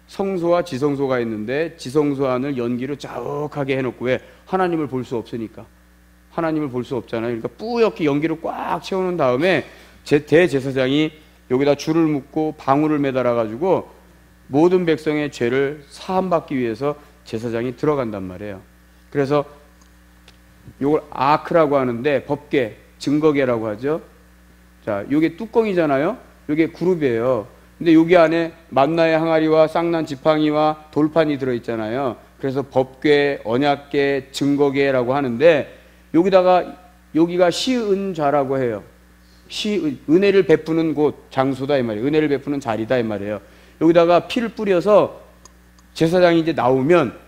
A: 성소와 지성소가 있는데 지성소 안을 연기로 자욱하게 해놓고, 왜? 하나님을 볼 수 없으니까. 하나님을 볼 수 없잖아요. 그러니까 뿌옇게 연기로 꽉 채워놓은 다음에 대제사장이 여기다 줄을 묶고 방울을 매달아가지고 모든 백성의 죄를 사함받기 위해서 제사장이 들어간단 말이에요. 그래서 이걸 아크라고 하는데 법궤, 증거궤라고 하죠. 자, 이게 뚜껑이잖아요. 이게 그룹이에요. 근데 여기 안에 만나의 항아리와 쌍난 지팡이와 돌판이 들어있잖아요. 그래서 법궤, 언약궤, 증거궤라고 하는데 여기가 시은좌라고 해요. 은혜를 베푸는 곳, 장소다 이 말이에요. 은혜를 베푸는 자리다 이 말이에요. 여기다가 피를 뿌려서 제사장이 이제 나오면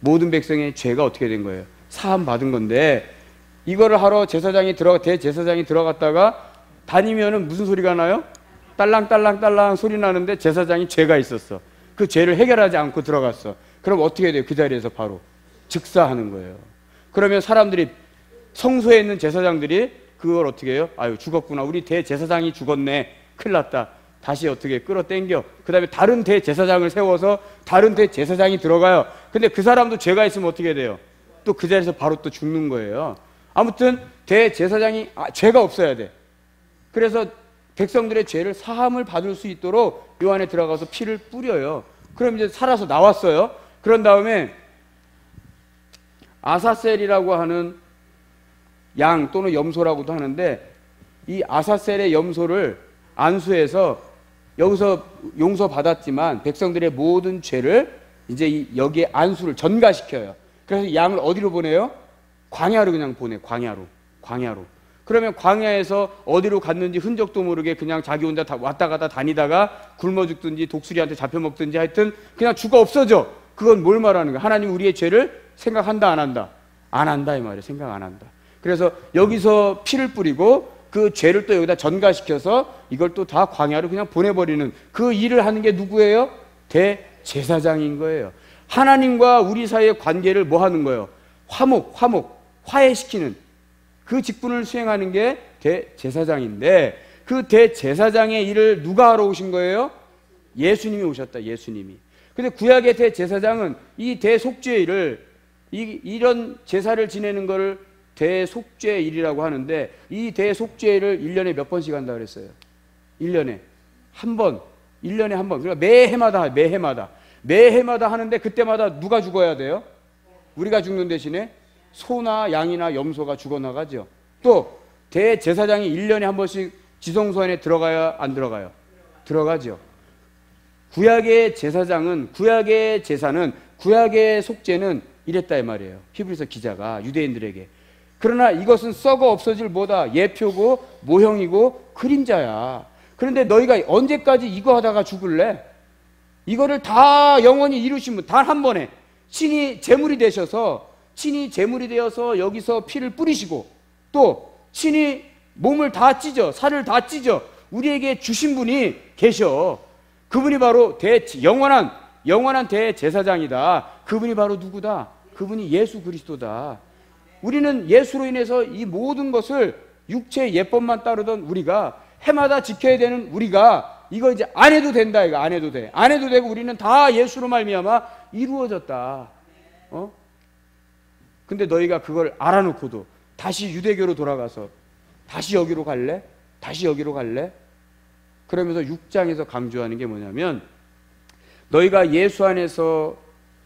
A: 모든 백성의 죄가 어떻게 된 거예요? 사함 받은 건데, 이거를 하러 대제사장이 들어갔다가 다니면은 무슨 소리가 나요? 딸랑딸랑딸랑 소리 나는데 제사장이 죄가 있었어. 그 죄를 해결하지 않고 들어갔어. 그럼 어떻게 돼요? 그 자리에서 바로 즉사하는 거예요. 그러면 사람들이, 성소에 있는 제사장들이 그걸 어떻게 해요? 아유, 죽었구나. 우리 대제사장이 죽었네. 큰일 났다. 다시 어떻게 끌어당겨. 그 다음에 다른 대제사장을 세워서 다른 대제사장이 들어가요. 근데 그 사람도 죄가 있으면 어떻게 돼요? 또 그 자리에서 바로 또 죽는 거예요. 아무튼 대제사장이 죄가 없어야 돼. 그래서 백성들의 죄를 사함을 받을 수 있도록 요 안에 들어가서 피를 뿌려요. 그럼 이제 살아서 나왔어요. 그런 다음에 아사셀이라고 하는 양 또는 염소라고도 하는데, 이 아사셀의 염소를 안수해서 여기서 용서받았지만 백성들의 모든 죄를 이제 여기에 안수를 전가시켜요. 그래서 양을 어디로 보내요? 광야로 그냥 보내. 광야로. 그러면 광야에서 어디로 갔는지 흔적도 모르게 그냥 자기 혼자 왔다 갔다 다니다가 굶어 죽든지 독수리한테 잡혀 먹든지 하여튼 그냥 죽어 없어져. 그건 뭘 말하는 거야? 하나님 우리의 죄를 생각한다 안 한다? 안 한다 이 말이에요. 생각 안 한다. 그래서 여기서 피를 뿌리고 그 죄를 또 여기다 전가시켜서 이걸 또 다 광야로 그냥 보내버리는 그 일을 하는 게 누구예요? 대제사장인 거예요. 하나님과 우리 사이의 관계를 뭐 하는 거예요? 화해시키는 그 직분을 수행하는 게 대제사장인데, 그 대제사장의 일을 누가 하러 오신 거예요? 예수님이 오셨다. 예수님이. 근데 구약의 대제사장은 이 대속죄의 일을, 이런 제사를 지내는 거를 대속죄의 일이라고 하는데, 이 대속죄를 1년에 몇 번씩 한다 그랬어요? 1년에 한 번. 1년에 한 번. 그러니까 매해마다 하는데, 그때마다 누가 죽어야 돼요? 우리가 죽는 대신에 소나 양이나 염소가 죽어나가죠. 또 대제사장이 1년에 한 번씩 지성소 안에 들어가야 안 들어가요? 들어가죠. 구약의 제사장은, 구약의 제사는, 구약의 속죄는 이랬다 이 말이에요. 히브리서 기자가 유대인들에게. 그러나 이것은 썩어 없어질 뭐다? 예표고 모형이고 그림자야. 그런데 너희가 언제까지 이거 하다가 죽을래? 이거를 다 영원히 이루신 분, 단 한 번에 친히 제물이 되어서 여기서 피를 뿌리시고, 또 친히 몸을 다 찢어, 살을 다 찢어 우리에게 주신 분이 계셔. 그분이 바로 영원한 대제사장이다. 그분이 바로 누구다? 그분이 예수 그리스도다. 우리는 예수로 인해서 이 모든 것을 육체의 예법만 따르던 우리가, 해마다 지켜야 되는 우리가 이거 이제 안 해도 된다. 이거 안 해도 돼. 안 해도 되고 우리는 다 예수로 말미암아 이루어졌다. 근데 너희가 그걸 알아놓고도 다시 유대교로 돌아가서 다시 여기로 갈래? 다시 여기로 갈래? 그러면서 6장에서 강조하는 게 뭐냐면, 너희가 예수 안에서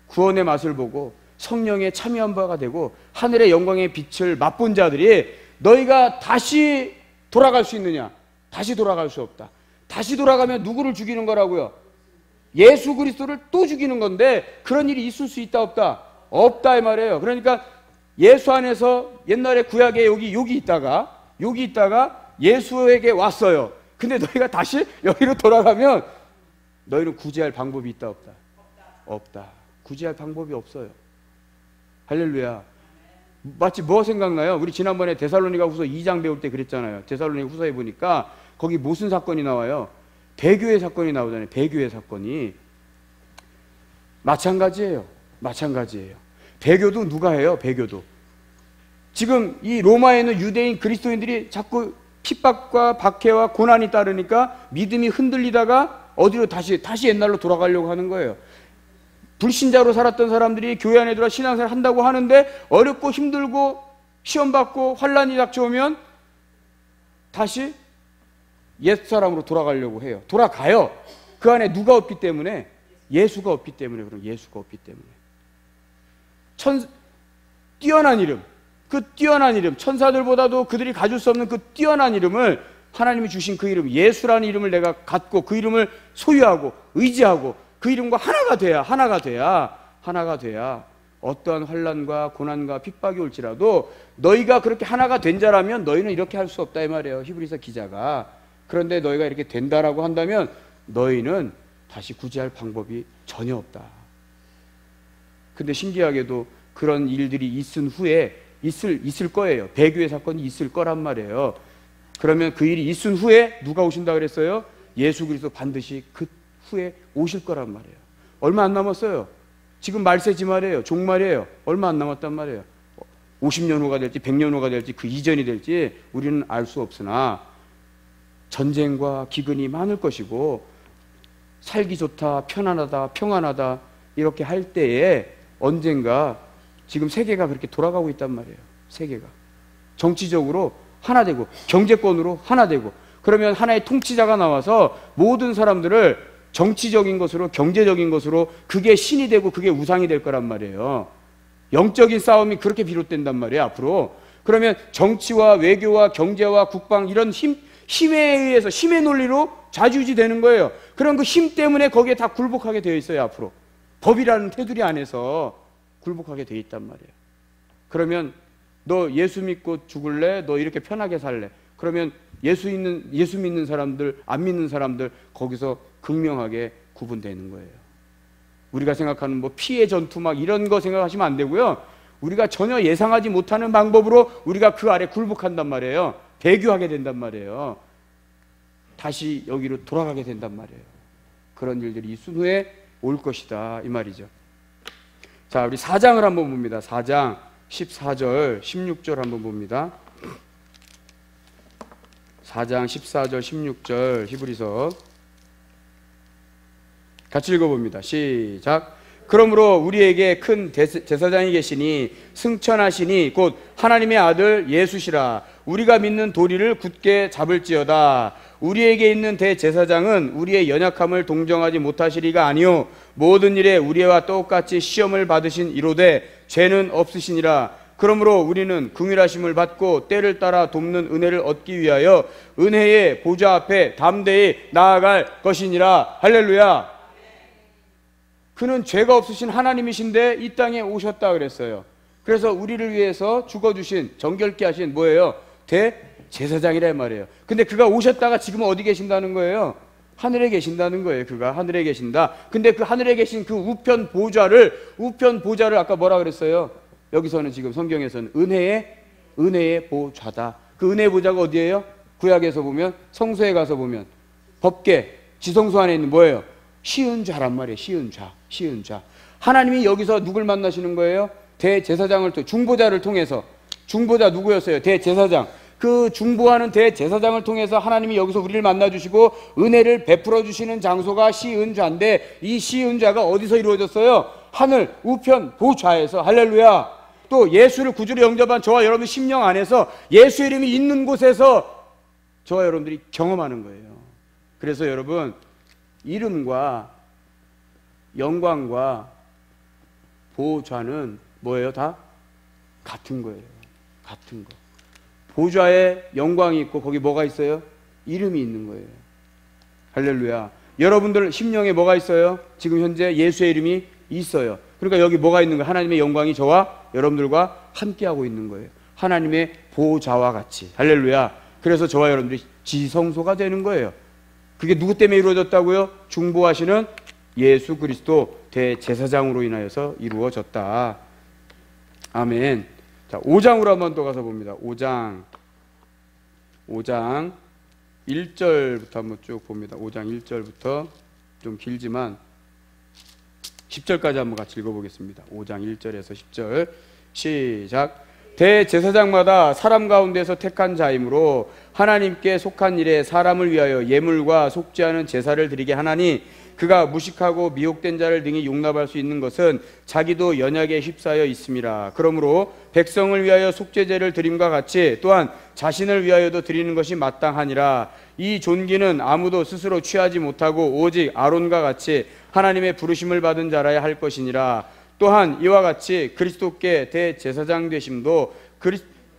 A: 구원의 맛을 보고 성령에 참여한 바가 되고 하늘의 영광의 빛을 맛본 자들이 너희가 다시 돌아갈 수 있느냐? 다시 돌아갈 수 없다. 다시 돌아가면 누구를 죽이는 거라고요? 예수 그리스도를 또 죽이는 건데, 그런 일이 있을 수 있다 없다? 없다 이 말이에요. 그러니까 예수 안에서 옛날에 구약에 여기 있다가 예수에게 왔어요. 근데 너희가 다시 여기로 돌아가면 너희는 구제할 방법이 있다 없다? 없다. 구제할 방법이 없어요. 할렐루야. 마치 뭐 생각나요? 우리 지난번에 데살로니가 후서 2장 배울 때 그랬잖아요. 데살로니가 후서에 보니까 거기 무슨 사건이 나와요? 배교의 사건이 나오잖아요. 배교의 사건이. 마찬가지예요. 배교도 누가 해요? 배교도. 지금 이 로마에 있는 유대인 그리스도인들이 자꾸 핍박과 박해와 고난이 따르니까 믿음이 흔들리다가 어디로 다시 옛날로 돌아가려고 하는 거예요. 불신자로 살았던 사람들이 교회 안에 들어 신앙생활 한다고 하는데 어렵고 힘들고 시험받고 환란이 닥쳐오면 다시 옛사람으로 돌아가려고 해요. 돌아가요. 그 안에 누가 없기 때문에? 예수가 없기 때문에. 그럼 예수가 없기 때문에. 뛰어난 이름, 그 뛰어난 이름, 천사들보다도 그들이 가질 수 없는 그 뛰어난 이름을 하나님이 주신 그 이름, 예수라는 이름을 내가 갖고 그 이름을 소유하고 의지하고 그 이름과 하나가 돼야 어떠한 환난과 고난과 핍박이 올지라도 너희가 그렇게 하나가 된 자라면 너희는 이렇게 할 수 없다 이 말이에요, 히브리서 기자가. 그런데 너희가 이렇게 된다라고 한다면 너희는 다시 구제할 방법이 전혀 없다. 근데 신기하게도 그런 일들이 있은 후에 있을 거예요. 배교의 사건이 있을 거란 말이에요. 그러면 그 일이 있은 후에 누가 오신다 그랬어요? 예수 그리스도 반드시 그 후에 오실 거란 말이에요. 얼마 안 남았어요. 지금 말세지 말이에요. 종말이에요. 얼마 안 남았단 말이에요. 50년 후가 될지 100년 후가 될지 그 이전이 될지 우리는 알 수 없으나 전쟁과 기근이 많을 것이고 살기 좋다, 편안하다, 평안하다 이렇게 할 때에 언젠가 지금 세계가 그렇게 돌아가고 있단 말이에요. 세계가 정치적으로 하나 되고 경제권으로 하나 되고, 그러면 하나의 통치자가 나와서 모든 사람들을 정치적인 것으로 경제적인 것으로 그게 신이 되고 그게 우상이 될 거란 말이에요. 영적인 싸움이 그렇게 비롯된단 말이에요, 앞으로. 그러면 정치와 외교와 경제와 국방 이런 힘에 의해서 힘의 논리로 좌지우지 되는 거예요. 그런 그 힘 때문에 거기에 다 굴복하게 되어 있어요, 앞으로. 법이라는 테두리 안에서 굴복하게 되어 있단 말이에요. 그러면 너 예수 믿고 죽을래? 너 이렇게 편하게 살래? 그러면 예수 믿는 사람들, 안 믿는 사람들 거기서 극명하게 구분되는 거예요. 우리가 생각하는 뭐 피해 전투 막 이런 거 생각하시면 안 되고요. 우리가 전혀 예상하지 못하는 방법으로 우리가 그 아래 굴복한단 말이에요. 배교하게 된단 말이에요. 다시 여기로 돌아가게 된단 말이에요. 그런 일들이 있은 후에 올 것이다 이 말이죠. 자, 우리 4장을 한번 봅니다. 4장 14절 16절 한번 봅니다. 4장 14절 16절 히브리서 같이 읽어봅니다. 시작. 그러므로 우리에게 큰 제사장이 계시니 승천하시니 곧 하나님의 아들 예수시라. 우리가 믿는 도리를 굳게 잡을지어다. 우리에게 있는 대제사장은 우리의 연약함을 동정하지 못하시리가 아니요 모든 일에 우리와 똑같이 시험을 받으신 이로되 죄는 없으시니라. 그러므로 우리는 긍휼하심을 받고 때를 따라 돕는 은혜를 얻기 위하여 은혜의 보좌 앞에 담대히 나아갈 것이니라. 할렐루야. 그는 죄가 없으신 하나님이신데 이 땅에 오셨다 그랬어요. 그래서 우리를 위해서 죽어주신, 정결케 하신 뭐예요? 대제사장이란 말이에요. 근데 그가 오셨다가 지금 어디 계신다는 거예요? 하늘에 계신다는 거예요. 그가 하늘에 계신다. 근데 그 하늘에 계신 그 우편 보좌를 아까 뭐라 그랬어요? 여기서는 지금 성경에서는 은혜의 보좌다. 그 은혜의 보좌가 어디예요? 구약에서 보면, 성소에 가서 보면 법궤 지성소 안에 있는 뭐예요? 시은좌란 말이에요. 시은좌. 하나님이 여기서 누굴 만나시는 거예요? 대제사장을 통해, 중보자를 통해서. 중보자 누구였어요? 대제사장. 그 중보하는 대제사장을 통해서 하나님이 여기서 우리를 만나주시고 은혜를 베풀어 주시는 장소가 시은좌인데, 이 시은좌가 어디서 이루어졌어요? 하늘 우편 보좌에서. 할렐루야. 또 예수를 구주로 영접한 저와 여러분 심령 안에서 예수 이름이 있는 곳에서 저와 여러분들이 경험하는 거예요. 그래서 여러분, 이름과 영광과 보좌는 뭐예요? 다 같은 거예요. 같은 거. 보좌에 영광이 있고 거기 뭐가 있어요? 이름이 있는 거예요. 할렐루야. 여러분들 심령에 뭐가 있어요? 지금 현재 예수의 이름이 있어요. 그러니까 여기 뭐가 있는 거예요? 하나님의 영광이 저와 여러분들과 함께하고 있는 거예요. 하나님의 보좌와 같이. 할렐루야. 그래서 저와 여러분들이 지성소가 되는 거예요. 그게 누구 때문에 이루어졌다고요? 중보하시는 예수 그리스도 대제사장으로 인하여서 이루어졌다. 아멘. 자, 5장으로 한번 더 가서 봅니다. 5장 1절부터 한번 쭉 봅니다. 5장 1절부터 좀 길지만 10절까지 한번 같이 읽어보겠습니다. 5장 1절에서 10절 시작. 대제사장마다 사람 가운데서 택한 자이므로 하나님께 속한 일에 사람을 위하여 예물과 속죄하는 제사를 드리게 하나니, 그가 무식하고 미혹된 자를 능히 용납할 수 있는 것은 자기도 연약에 휩싸여 있음이라. 그러므로 백성을 위하여 속죄제를 드림과 같이 또한 자신을 위하여도 드리는 것이 마땅하니라. 이 존귀는 아무도 스스로 취하지 못하고 오직 아론과 같이 하나님의 부르심을 받은 자라야 할 것이니라. 또한 이와 같이 그리스도께 대제사장 되심도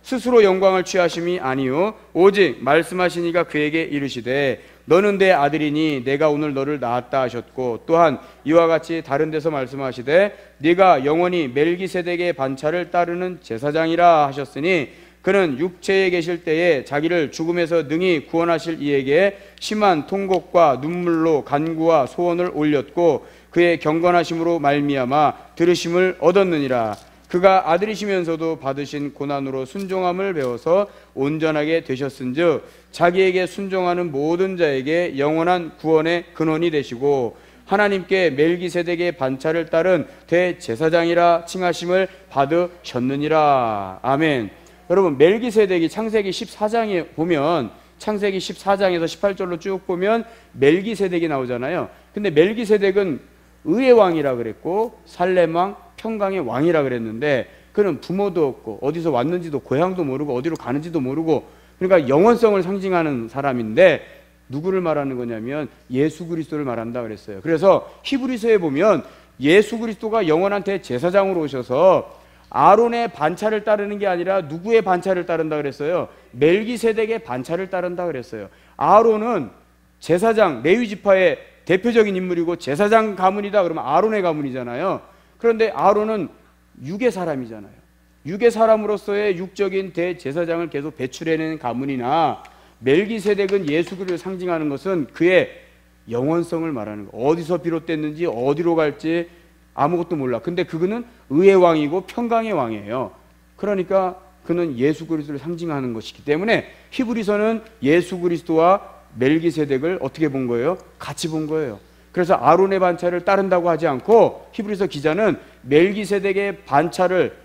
A: 스스로 영광을 취하심이 아니요 오직 말씀하신 이가 그에게 이르시되 너는 내 아들이니 내가 오늘 너를 낳았다 하셨고 또한 이와 같이 다른 데서 말씀하시되 네가 영원히 멜기세덱의 반차를 따르는 제사장이라 하셨으니 그는 육체에 계실 때에 자기를 죽음에서 능히 구원하실 이에게 심한 통곡과 눈물로 간구와 소원을 올렸고 그의 경건하심으로 말미암아 들으심을 얻었느니라. 그가 아들이시면서도 받으신 고난으로 순종함을 배워서 온전하게 되셨은즉 자기에게 순종하는 모든 자에게 영원한 구원의 근원이 되시고 하나님께 멜기세덱의 반차를 따른 대제사장이라 칭하심을 받으셨느니라. 아멘. 여러분, 멜기세덱이 창세기 14장에 보면, 창세기 14장에서 18절로 쭉 보면 멜기세덱이 나오잖아요. 근데 멜기세덱은 의의 왕이라 그랬고 살렘 왕, 평강의 왕이라 그랬는데 그는 부모도 없고 어디서 왔는지도 고향도 모르고 어디로 가는지도 모르고, 그러니까 영원성을 상징하는 사람인데 누구를 말하는 거냐면 예수 그리스도를 말한다 그랬어요. 그래서 히브리서에 보면 예수 그리스도가 영원한 대제사장으로 오셔서 아론의 반차를 따르는 게 아니라 누구의 반차를 따른다 그랬어요? 멜기세덱의 반차를 따른다 그랬어요. 아론은 제사장, 레위 지파의 대표적인 인물이고 제사장 가문이다 그러면 아론의 가문이잖아요. 그런데 아론은 육의 사람이잖아요. 육의 사람으로서의 육적인 대제사장을 계속 배출해내는 가문이나 멜기세덱은 예수 그리스도를 상징하는 것은 그의 영원성을 말하는 거예요. 어디서 비롯됐는지 어디로 갈지 아무것도 몰라. 근데 그는 의의 왕이고 평강의 왕이에요. 그러니까 그는 예수 그리스도를 상징하는 것이기 때문에 히브리서는 예수 그리스도와 멜기세덱을 어떻게 본 거예요? 같이 본 거예요. 그래서 아론의 반차를 따른다고 하지 않고 히브리서 기자는 멜기세덱의 반차를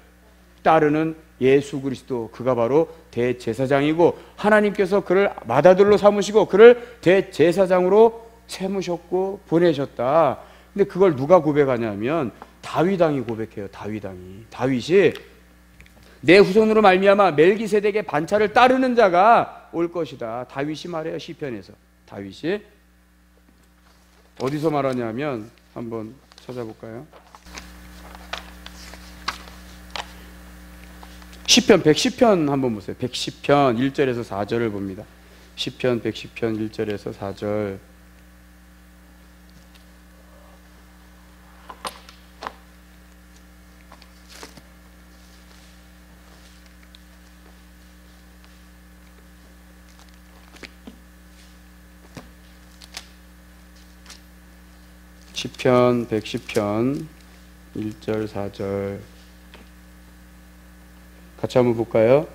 A: 따르는 예수 그리스도, 그가 바로 대제사장이고 하나님께서 그를 맏아들로 삼으시고 그를 대제사장으로 세우셨고 보내셨다. 근데 그걸 누가 고백하냐면 다윗왕이 고백해요. 다윗이 내 후손으로 말미암아 멜기세덱의 반차를 따르는 자가 올 것이다. 다윗이 말해요. 시편에서. 다윗이 어디서 말하냐면 한번 찾아볼까요? 시편 110편 한번 보세요. 110편 1절에서 4절을 봅니다. 시편 110편 1절에서 4절. 시편 110편 1절 4절 같이 한번 볼까요?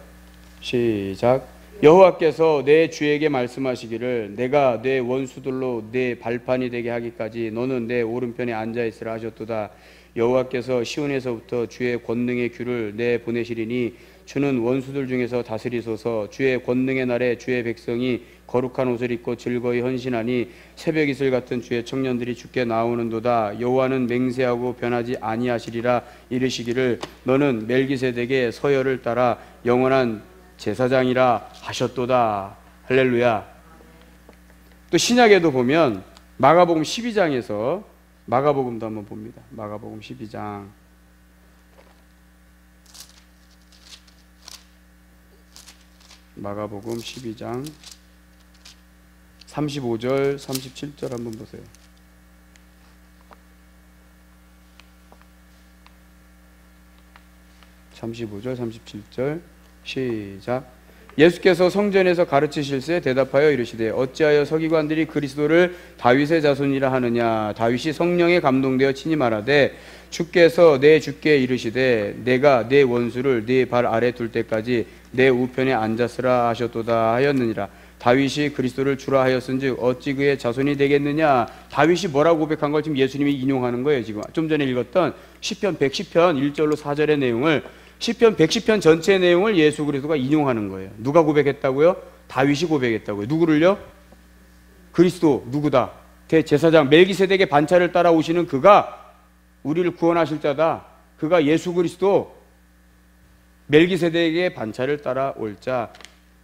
A: 시작. 여호와께서 내 주에게 말씀하시기를 내가 내 원수들로 내 발판이 되게 하기까지 너는 내 오른편에 앉아있으라 하셨도다. 여호와께서 시온에서부터 주의 권능의 규를 내 보내시리니 주는 원수들 중에서 다스리소서. 주의 권능의 날에 주의 백성이 거룩한 옷을 입고 즐거이 헌신하니 새벽 이슬 같은 주의 청년들이 주께 나오는도다. 여호와는 맹세하고 변하지 아니하시리라 이르시기를 너는 멜기세덱의 서열을 따라 영원한 제사장이라 하셨도다. 할렐루야. 또 신약에도 보면 마가복음 12장에서 마가복음도 한번 봅니다. 마가복음 12장 마가복음 12장 35절 37절 한번 보세요. (35절) (37절) 시작. 예수께서 성전에서 가르치실세 대답하여 이르시되 어찌하여 서기관들이 그리스도를 다윗의 자손이라 하느냐. 다윗이 성령에 감동되어 친히 말하되 주께서 내 주께 이르시되 내가 내 원수를 네 발 아래 둘 때까지 내 우편에 앉았으라 하셨도다 하였느니라. 다윗이 그리스도를 주라 하였은즉 어찌 그의 자손이 되겠느냐. 다윗이 뭐라고 고백한 걸 지금 예수님이 인용하는 거예요. 지금 좀 전에 읽었던 시편 110편 1절로 4절의 내용을, 시편 110편 전체의 내용을 예수 그리스도가 인용하는 거예요. 누가 고백했다고요? 다윗이 고백했다고요. 누구를요? 그리스도. 누구다? 대제사장 멜기세덱의 반차를 따라오시는 그가 우리를 구원하실 자다. 그가 예수 그리스도. 멜기세덱의 반차를 따라올 자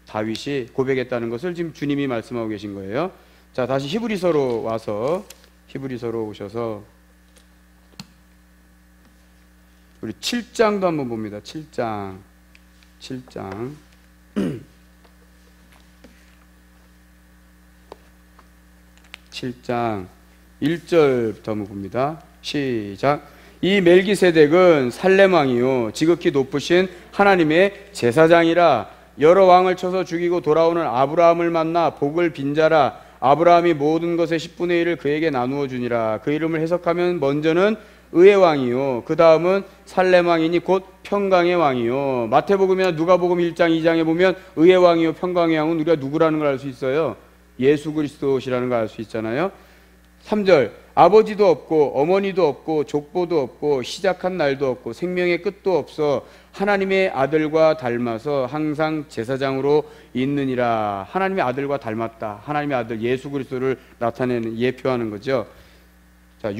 A: 다윗이 고백했다는 것을 지금 주님이 말씀하고 계신 거예요. 자, 다시 히브리서로 와서 히브리서로 오셔서 우리 7장도 한번 봅니다. 7장 7장 7장 1절부터 한번 봅니다. 시작. 이 멜기세덱은 살렘 왕이요 지극히 높으신 하나님의 제사장이라. 여러 왕을 쳐서 죽이고 돌아오는 아브라함을 만나 복을 빈 자라. 아브라함이 모든 것의 10분의 1을 그에게 나누어 주니라. 그 이름을 해석하면 먼저는 의의 왕이요 그 다음은 살렘 왕이니 곧 평강의 왕이요. 마태복음이나 누가복음 1장 2장에 보면 의의 왕이요 평강의 왕은 우리가 누구라는 걸 알 수 있어요. 예수 그리스도시라는 걸 알 수 있잖아요. 3절. 아버지도 없고 어머니도 없고 족보도 없고 시작한 날도 없고 생명의 끝도 없어 하나님의 아들과 닮아서 항상 제사장으로 있느니라. 하나님의 아들과 닮았다. 하나님의 아들 예수 그리스도를 나타내는 예표하는 거죠. 자,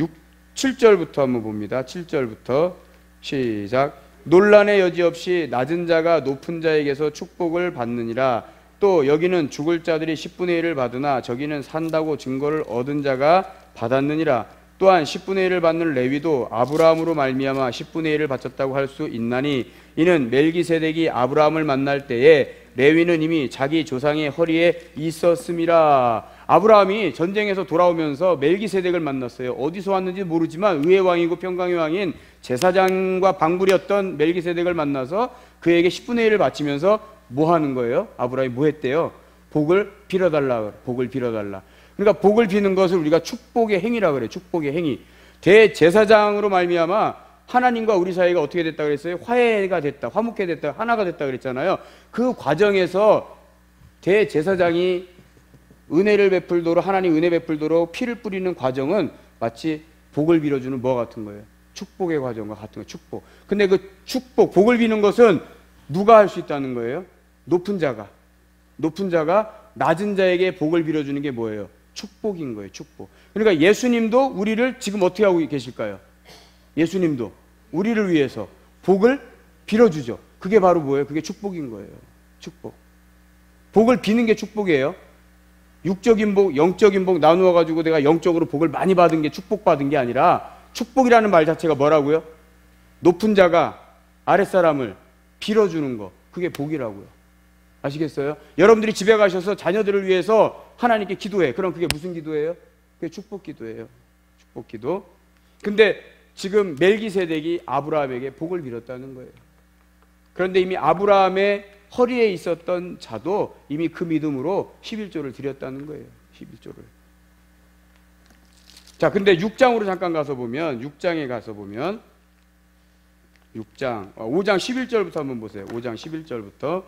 A: 7절부터 한번 봅니다. 7절부터 시작. 논란의 여지 없이 낮은 자가 높은 자에게서 축복을 받느니라. 또 여기는 죽을 자들이 10분의 1을 받으나 저기는 산다고 증거를 얻은 자가 받았느니라. 또한 10분의 1을 받는 레위도 아브라함으로 말미암아 10분의 1을 바쳤다고 할 수 있나니 이는 멜기세덱이 아브라함을 만날 때에 레위는 이미 자기 조상의 허리에 있었음이라. 아브라함이 전쟁에서 돌아오면서 멜기세덱을 만났어요. 어디서 왔는지 모르지만 의의 왕이고 평강의 왕인 제사장과 방불이었던 멜기세덱을 만나서 그에게 10분의 1을 바치면서 뭐 하는 거예요? 아브라함이 뭐 했대요? 복을 빌어달라. 복을 빌어달라. 그러니까 복을 비는 것을 우리가 축복의 행위라 그래요. 축복의 행위. 대제사장으로 말미암아 하나님과 우리 사이가 어떻게 됐다 그랬어요? 화해가 됐다, 화목해 됐다, 하나가 됐다 그랬잖아요. 그 과정에서 대제사장이 은혜를 베풀도록, 하나님 은혜 베풀도록 피를 뿌리는 과정은 마치 복을 빌어주는 뭐 같은 거예요? 축복의 과정과 같은 거예요. 축복. 근데 그 축복, 복을 비는 것은 누가 할 수 있다는 거예요? 높은 자가 낮은 자에게 복을 빌어주는 게 뭐예요? 축복인 거예요. 축복. 그러니까 예수님도 우리를 지금 어떻게 하고 계실까요? 예수님도 우리를 위해서 복을 빌어주죠. 그게 바로 뭐예요? 그게 축복인 거예요. 축복. 복을 비는 게 축복이에요. 육적인 복, 영적인 복 나누어 가지고 내가 영적으로 복을 많이 받은 게 축복받은 게 아니라, 축복이라는 말 자체가 뭐라고요? 높은 자가 아랫사람을 빌어주는 거, 그게 복이라고요. 아시겠어요? 여러분들이 집에 가셔서 자녀들을 위해서 하나님께 기도해. 그럼 그게 무슨 기도예요? 그게 축복 기도예요. 축복 기도. 근데 지금 멜기세덱이 아브라함에게 복을 빌었다는 거예요. 그런데 이미 아브라함의 허리에 있었던 자도 이미 그 믿음으로 11조를 드렸다는 거예요. 11조를. 자, 근데 6장으로 잠깐 가서 보면, 6장에 가서 보면 5장 11절부터 한번 보세요. 5장 11절부터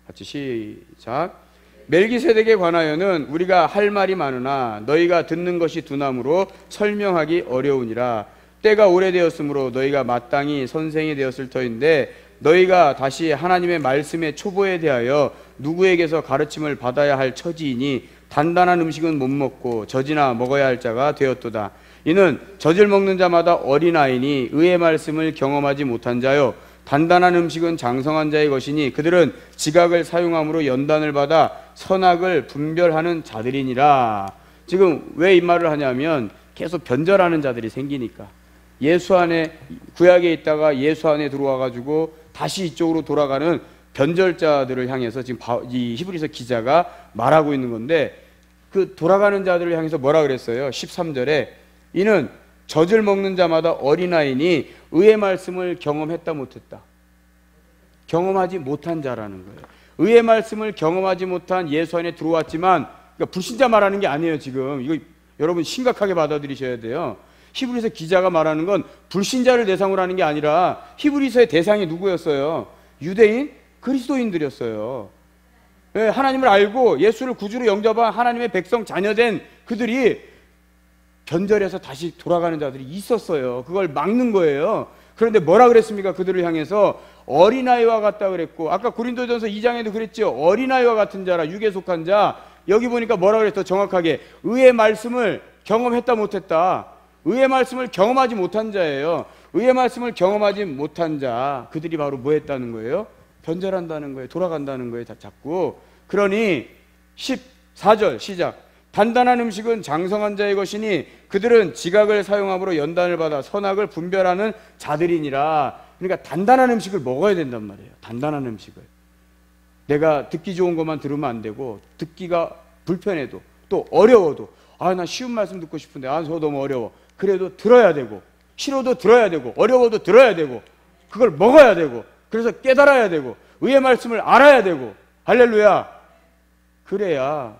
A: 같이 시작. 멜기세덱에 관하여는 우리가 할 말이 많으나 너희가 듣는 것이 두나무로 설명하기 어려우니라. 때가 오래되었으므로 너희가 마땅히 선생이 되었을 터인데, 너희가 다시 하나님의 말씀의 초보에 대하여 누구에게서 가르침을 받아야 할 처지이니 단단한 음식은 못 먹고 젖이나 먹어야 할 자가 되었도다. 이는 젖을 먹는 자마다 어린아이니 의의 말씀을 경험하지 못한 자요, 단단한 음식은 장성한 자의 것이니 그들은 지각을 사용함으로 연단을 받아 선악을 분별하는 자들이니라. 지금 왜 이 말을 하냐면 계속 변절하는 자들이 생기니까. 예수 안에, 구약에 있다가 예수 안에 들어와 가지고 다시 이쪽으로 돌아가는 변절자들을 향해서 지금 이 히브리서 기자가 말하고 있는 건데, 그 돌아가는 자들을 향해서 뭐라 그랬어요? 13절에 이는 젖을 먹는 자마다 어린아이니 의의 말씀을 경험했다 못했다. 경험하지 못한 자라는 거예요. 의의 말씀을 경험하지 못한 예수 안에 들어왔지만, 그러니까 불신자 말하는 게 아니에요. 지금 이거 여러분 심각하게 받아들이셔야 돼요. 히브리서 기자가 말하는 건 불신자를 대상으로 하는 게 아니라 히브리서의 대상이 누구였어요? 유대인, 그리스도인들이었어요. 네, 하나님을 알고 예수를 구주로 영접한 하나님의 백성 자녀된 그들이 변절해서 다시 돌아가는 자들이 있었어요. 그걸 막는 거예요. 그런데 뭐라 그랬습니까? 그들을 향해서 어린아이와 같다 그랬고, 아까 고린도전서 2장에도 그랬죠. 어린아이와 같은 자라, 육에 속한 자. 여기 보니까 뭐라 그랬어? 정확하게 의의 말씀을 경험했다 못했다. 의의 말씀을 경험하지 못한 자예요. 의의 말씀을 경험하지 못한 자, 그들이 바로 뭐 했다는 거예요? 변절한다는 거예요. 돌아간다는 거예요. 자꾸. 그러니 14절 시작. 단단한 음식은 장성한 자의 것이니 그들은 지각을 사용함으로 연단을 받아 선악을 분별하는 자들이니라. 그러니까 단단한 음식을 먹어야 된단 말이에요. 단단한 음식을. 내가 듣기 좋은 것만 들으면 안 되고, 듣기가 불편해도 또 어려워도, 나 쉬운 말씀 듣고 싶은데 저 너무 어려워. 그래도 들어야 되고, 싫어도 들어야 되고, 어려워도 들어야 되고, 그걸 먹어야 되고, 그래서 깨달아야 되고, 의의 말씀을 알아야 되고, 할렐루야. 그래야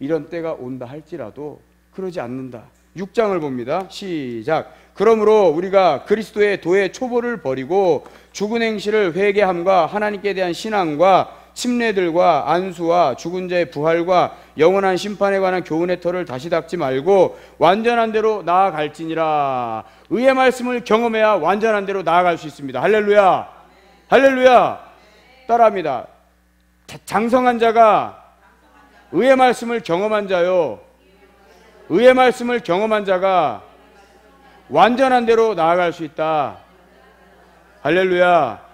A: 이런 때가 온다 할지라도 그러지 않는다. 6장을 봅니다. 시작. 그러므로 우리가 그리스도의 도의 초보를 버리고 죽은 행실을 회개함과 하나님께 대한 신앙과 침례들과 안수와 죽은 자의 부활과 영원한 심판에 관한 교훈의 털을 다시 닦지 말고 완전한 대로 나아갈지니라. 의의 말씀을 경험해야 완전한 대로 나아갈 수 있습니다. 할렐루야. 할렐루야. 따라합니다. 장성한 자가 의의 말씀을 경험한 자요. 의의 말씀을 경험한 자가 완전한 대로 나아갈 수 있다. 할렐루야.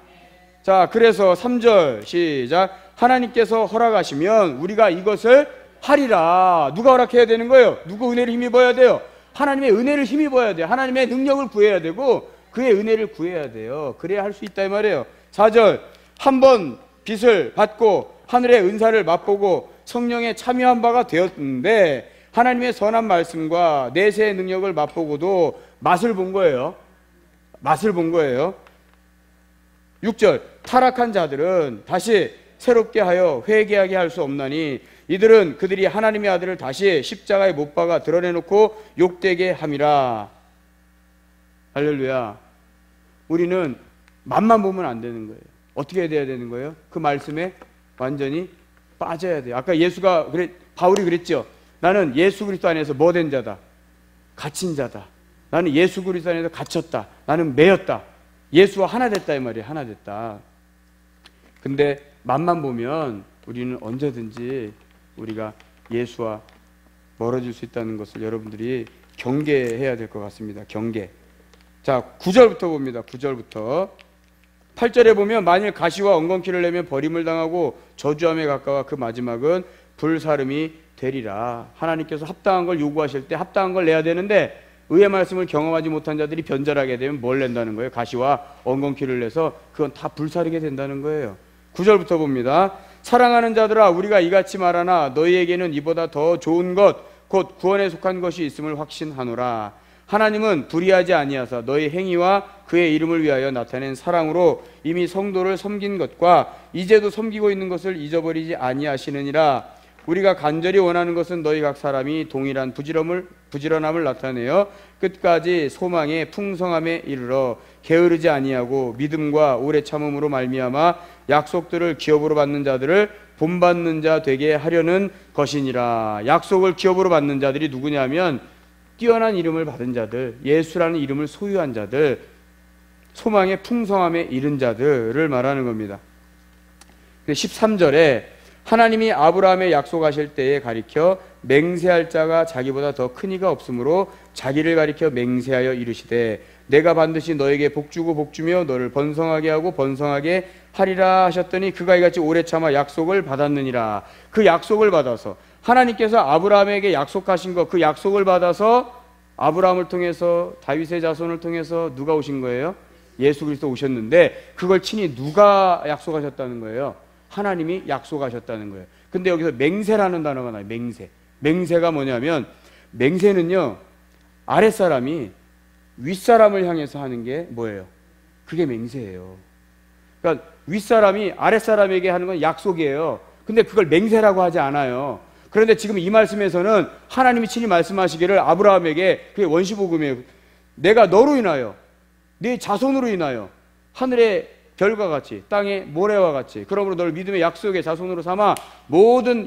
A: 자, 그래서 3절 시작. 하나님께서 허락하시면 우리가 이것을 하리라. 누가 허락해야 되는 거예요? 누구 은혜를 힘입어야 돼요? 하나님의 은혜를 힘입어야 돼요. 하나님의 능력을 구해야 되고 그의 은혜를 구해야 돼요. 그래야 할 수 있다 이 말이에요. 4절. 한번 빛을 받고 하늘의 은사를 맛보고 성령에 참여한 바가 되었는데 하나님의 선한 말씀과 내세의 능력을 맛보고도 맛을 본 거예요. 맛을 본 거예요. 6절. 타락한 자들은 다시 새롭게 하여 회개하게 할 수 없나니 이들은 그들이 하나님의 아들을 다시 십자가에 못 박아 드러내놓고 욕되게 함이라. 할렐루야. 우리는 맛만 보면 안 되는 거예요. 어떻게 해야 되는 거예요? 그 말씀에 완전히 빠져야 돼요. 아까 바울이 그랬죠. 나는 예수 그리스도 안에서 뭐 된 자다? 갇힌 자다. 나는 예수 그리스도 안에서 갇혔다. 나는 매였다. 예수와 하나 됐다 이 말이에요. 하나 됐다. 근데 맛만 보면 우리는 언제든지 우리가 예수와 멀어질 수 있다는 것을 여러분들이 경계해야 될 것 같습니다. 경계. 자, 9절부터 봅니다. 9절부터 8절에 보면 만일 가시와 엉겅퀴를 내면 버림을 당하고 저주함에 가까워 그 마지막은 불사름이 되리라. 하나님께서 합당한 걸 요구하실 때 합당한 걸 내야 되는데 의의 말씀을 경험하지 못한 자들이 변절하게 되면 뭘 낸다는 거예요? 가시와 엉겅퀴를 내서 그건 다 불사르게 된다는 거예요. 9절부터 봅니다. 사랑하는 자들아 우리가 이같이 말하나 너희에게는 이보다 더 좋은 것 곧 구원에 속한 것이 있음을 확신하노라. 하나님은 불의하지 아니하사 너희 행위와 그의 이름을 위하여 나타낸 사랑으로 이미 성도를 섬긴 것과 이제도 섬기고 있는 것을 잊어버리지 아니하시느니라. 우리가 간절히 원하는 것은 너희 각 사람이 동일한 부지런함을 나타내어 끝까지 소망의 풍성함에 이르러 게으르지 아니하고 믿음과 오래 참음으로 말미암아 약속들을 기업으로 받는 자들을 본받는 자 되게 하려는 것이니라. 약속을 기업으로 받는 자들이 누구냐면 뛰어난 이름을 받은 자들, 예수라는 이름을 소유한 자들, 소망의 풍성함에 이른 자들을 말하는 겁니다. 13절에 하나님이 아브라함의 약속하실 때에 가리켜 맹세할 자가 자기보다 더 큰 이가 없으므로 자기를 가리켜 맹세하여 이르시되 내가 반드시 너에게 복주고 복주며 너를 번성하게 하고 번성하게 하리라 하셨더니 그가 이같이 오래 참아 약속을 받았느니라. 그 약속을 받아서 하나님께서 아브라함에게 약속하신 것, 그 약속을 받아서 아브라함을 통해서 다윗의 자손을 통해서 누가 오신 거예요? 예수 그리스도 오셨는데 그걸 친히 누가 약속하셨다는 거예요? 하나님이 약속하셨다는 거예요. 근데 여기서 맹세라는 단어가 나와요. 맹세. 맹세가 뭐냐면 맹세는요 아랫사람이 윗사람을 향해서 하는 게 뭐예요? 그게 맹세예요. 그러니까 윗사람이 아랫사람에게 하는 건 약속이에요. 근데 그걸 맹세라고 하지 않아요. 그런데 지금 이 말씀에서는 하나님이 친히 말씀하시기를 아브라함에게 그게 원시복음이에요. 내가 너로 인하여 네 자손으로 인하여 하늘의 별과 같이 땅의 모래와 같이 그러므로 너를 믿음의 약속의 자손으로 삼아 모든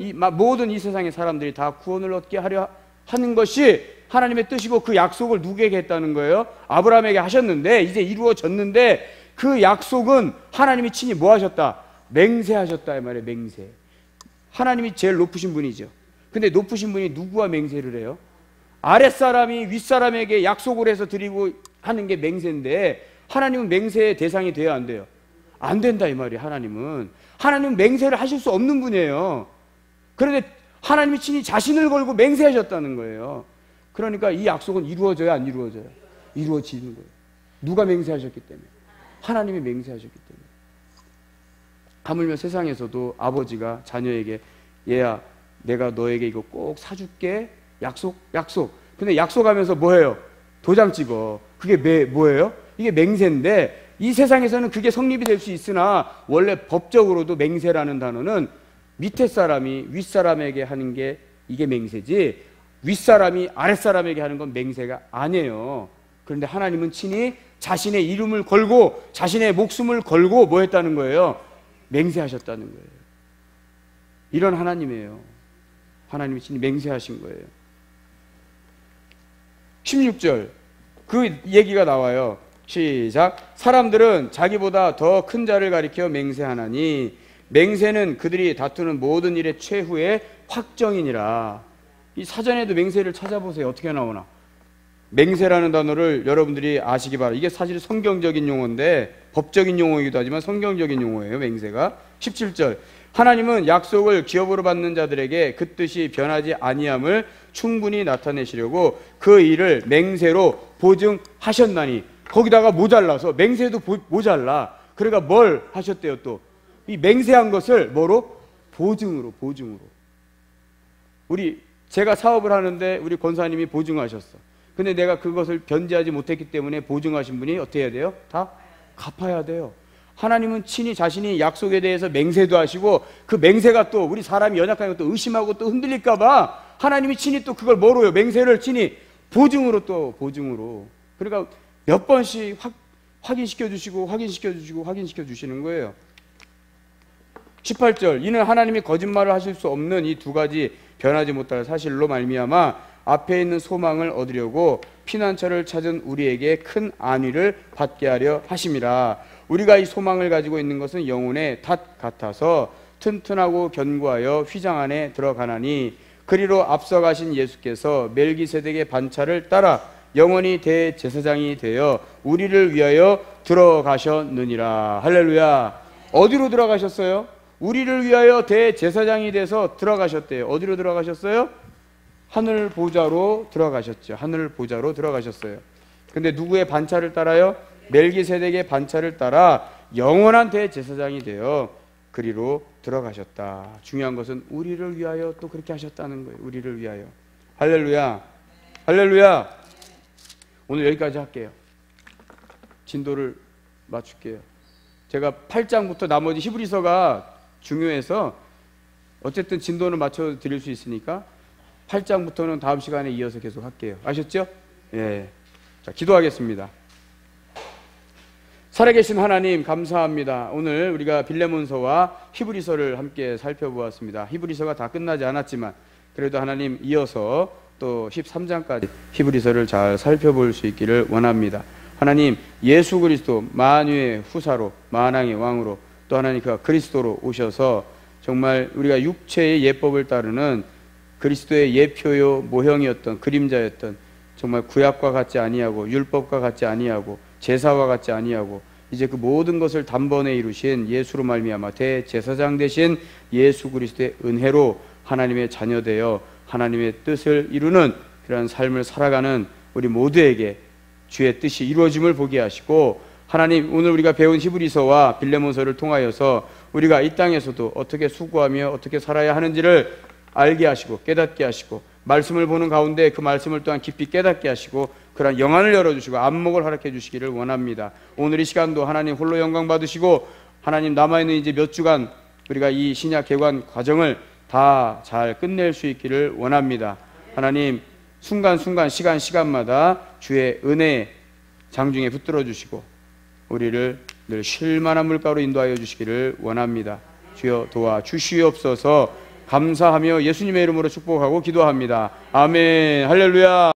A: 이 세상의 사람들이 다 구원을 얻게 하려 하는 것이 하나님의 뜻이고 그 약속을 누구에게 했다는 거예요? 아브라함에게 하셨는데 이제 이루어졌는데 그 약속은 하나님이 친히 뭐 하셨다? 맹세하셨다 이 말이에요. 맹세. 하나님이 제일 높으신 분이죠. 근데 높으신 분이 누구와 맹세를 해요? 아랫사람이 윗사람에게 약속을 해서 드리고 하는 게 맹세인데 하나님은 맹세의 대상이 돼야 안 돼요? 안 된다 이 말이에요. 하나님은 맹세를 하실 수 없는 분이에요. 그런데 하나님이 친히 자신을 걸고 맹세하셨다는 거예요. 그러니까 이 약속은 이루어져야 안 이루어져요? 이루어지는 거예요. 누가 맹세하셨기 때문에? 하나님이 맹세하셨기 때문에. 하물며 세상에서도 아버지가 자녀에게 얘야 내가 너에게 이거 꼭 사줄게 약속. 근데 약속하면서 뭐해요? 도장 찍어. 그게 뭐예요? 이게 맹세인데 이 세상에서는 그게 성립이 될 수 있으나 원래 법적으로도 맹세라는 단어는 밑에 사람이 윗사람에게 하는 게 이게 맹세지 윗사람이 아랫사람에게 하는 건 맹세가 아니에요. 그런데 하나님은 친히 자신의 이름을 걸고 자신의 목숨을 걸고 뭐 했다는 거예요? 맹세하셨다는 거예요. 이런 하나님이에요. 하나님이 친히 맹세하신 거예요. 16절 그 얘기가 나와요. 시작. 사람들은 자기보다 더 큰 자를 가리켜 맹세하나니 맹세는 그들이 다투는 모든 일의 최후의 확정이니라. 이 사전에도 맹세를 찾아보세요. 어떻게 나오나. 맹세라는 단어를 여러분들이 아시기 바랍니다. 이게 사실 성경적인 용어인데 법적인 용어이기도 하지만 성경적인 용어예요. 맹세가. 17절 하나님은 약속을 기업으로 받는 자들에게 그 뜻이 변하지 아니함을 충분히 나타내시려고 그 일을 맹세로 보증하셨나니. 거기다가 모자라서 맹세도 모자라. 그러니까 뭘 하셨대요? 또 이 맹세한 것을 뭐로? 보증으로. 제가 사업을 하는데 우리 권사님이 보증하셨어. 근데 내가 그것을 변제하지 못했기 때문에 보증하신 분이 어떻게 해야 돼요? 다 갚아야 돼요. 하나님은 친히 자신이 약속에 대해서 맹세도 하시고 그 맹세가 또 우리 사람이 연약하니까 또 의심하고 또 흔들릴까 봐 하나님이 친히 또 그걸 뭐로요? 맹세를 친히 보증으로. 그러니까 몇 번씩 확인시켜 주시고 확인시켜 주시는 거예요. 18절 이는 하나님이 거짓말을 하실 수 없는 이 두 가지 변하지 못할 사실로 말미암아 앞에 있는 소망을 얻으려고 피난처를 찾은 우리에게 큰 안위를 받게 하려 하심이라. 우리가 이 소망을 가지고 있는 것은 영혼의 닷 같아서 튼튼하고 견고하여 휘장 안에 들어가나니 그리로 앞서가신 예수께서 멜기세덱의 반차를 따라 영원히 대제사장이 되어 우리를 위하여 들어가셨느니라. 할렐루야. 어디로 들어가셨어요? 우리를 위하여 대제사장이 돼서 들어가셨대요. 어디로 들어가셨어요? 하늘 보좌로 들어가셨죠. 하늘 보좌로 들어가셨어요. 근데 누구의 반차를 따라요? 멜기세덱의 반차를 따라 영원한 대제사장이 되어 그리로 들어가셨다. 중요한 것은 우리를 위하여 또 그렇게 하셨다는 거예요. 우리를 위하여. 할렐루야. 할렐루야. 오늘 여기까지 할게요. 진도를 맞출게요. 제가 8장부터 나머지 히브리서가 중요해서 어쨌든 진도는 맞춰 드릴 수 있으니까 8장부터는 다음 시간에 이어서 계속 할게요. 아셨죠? 예. 자, 기도하겠습니다. 살아계신 하나님 감사합니다. 오늘 우리가 빌레몬서와 히브리서를 함께 살펴보았습니다. 히브리서가 다 끝나지 않았지만 그래도 하나님 이어서 또 13장까지 히브리서를 잘 살펴볼 수 있기를 원합니다. 하나님 예수 그리스도 만유의 후사로 만왕의 왕으로 또 하나님 그가 그리스도로 오셔서 정말 우리가 육체의 예법을 따르는 그리스도의 예표요 모형이었던 그림자였던 정말 구약과 같지 아니하고 율법과 같지 아니하고 제사와 같지 아니하고 이제 그 모든 것을 단번에 이루신 예수로 말미암아 대제사장 되신 예수 그리스도의 은혜로 하나님의 자녀되어 하나님의 뜻을 이루는 그러한 삶을 살아가는 우리 모두에게 주의 뜻이 이루어짐을 보게 하시고 하나님 오늘 우리가 배운 히브리서와 빌레몬서를 통하여서 우리가 이 땅에서도 어떻게 수고하며 어떻게 살아야 하는지를 알게 하시고 깨닫게 하시고 말씀을 보는 가운데 그 말씀을 또한 깊이 깨닫게 하시고 그러한 영안을 열어주시고 안목을 허락해 주시기를 원합니다. 오늘 이 시간도 하나님 홀로 영광 받으시고 하나님 남아있는 이제 몇 주간 우리가 이 신약 개관 과정을 다 잘 끝낼 수 있기를 원합니다. 하나님 순간순간 시간마다 주의 은혜 장중에 붙들어 주시고 우리를 늘 쉴만한 물가로 인도하여 주시기를 원합니다. 주여 도와주시옵소서. 감사하며 예수님의 이름으로 축복하고 기도합니다. 아멘. 할렐루야.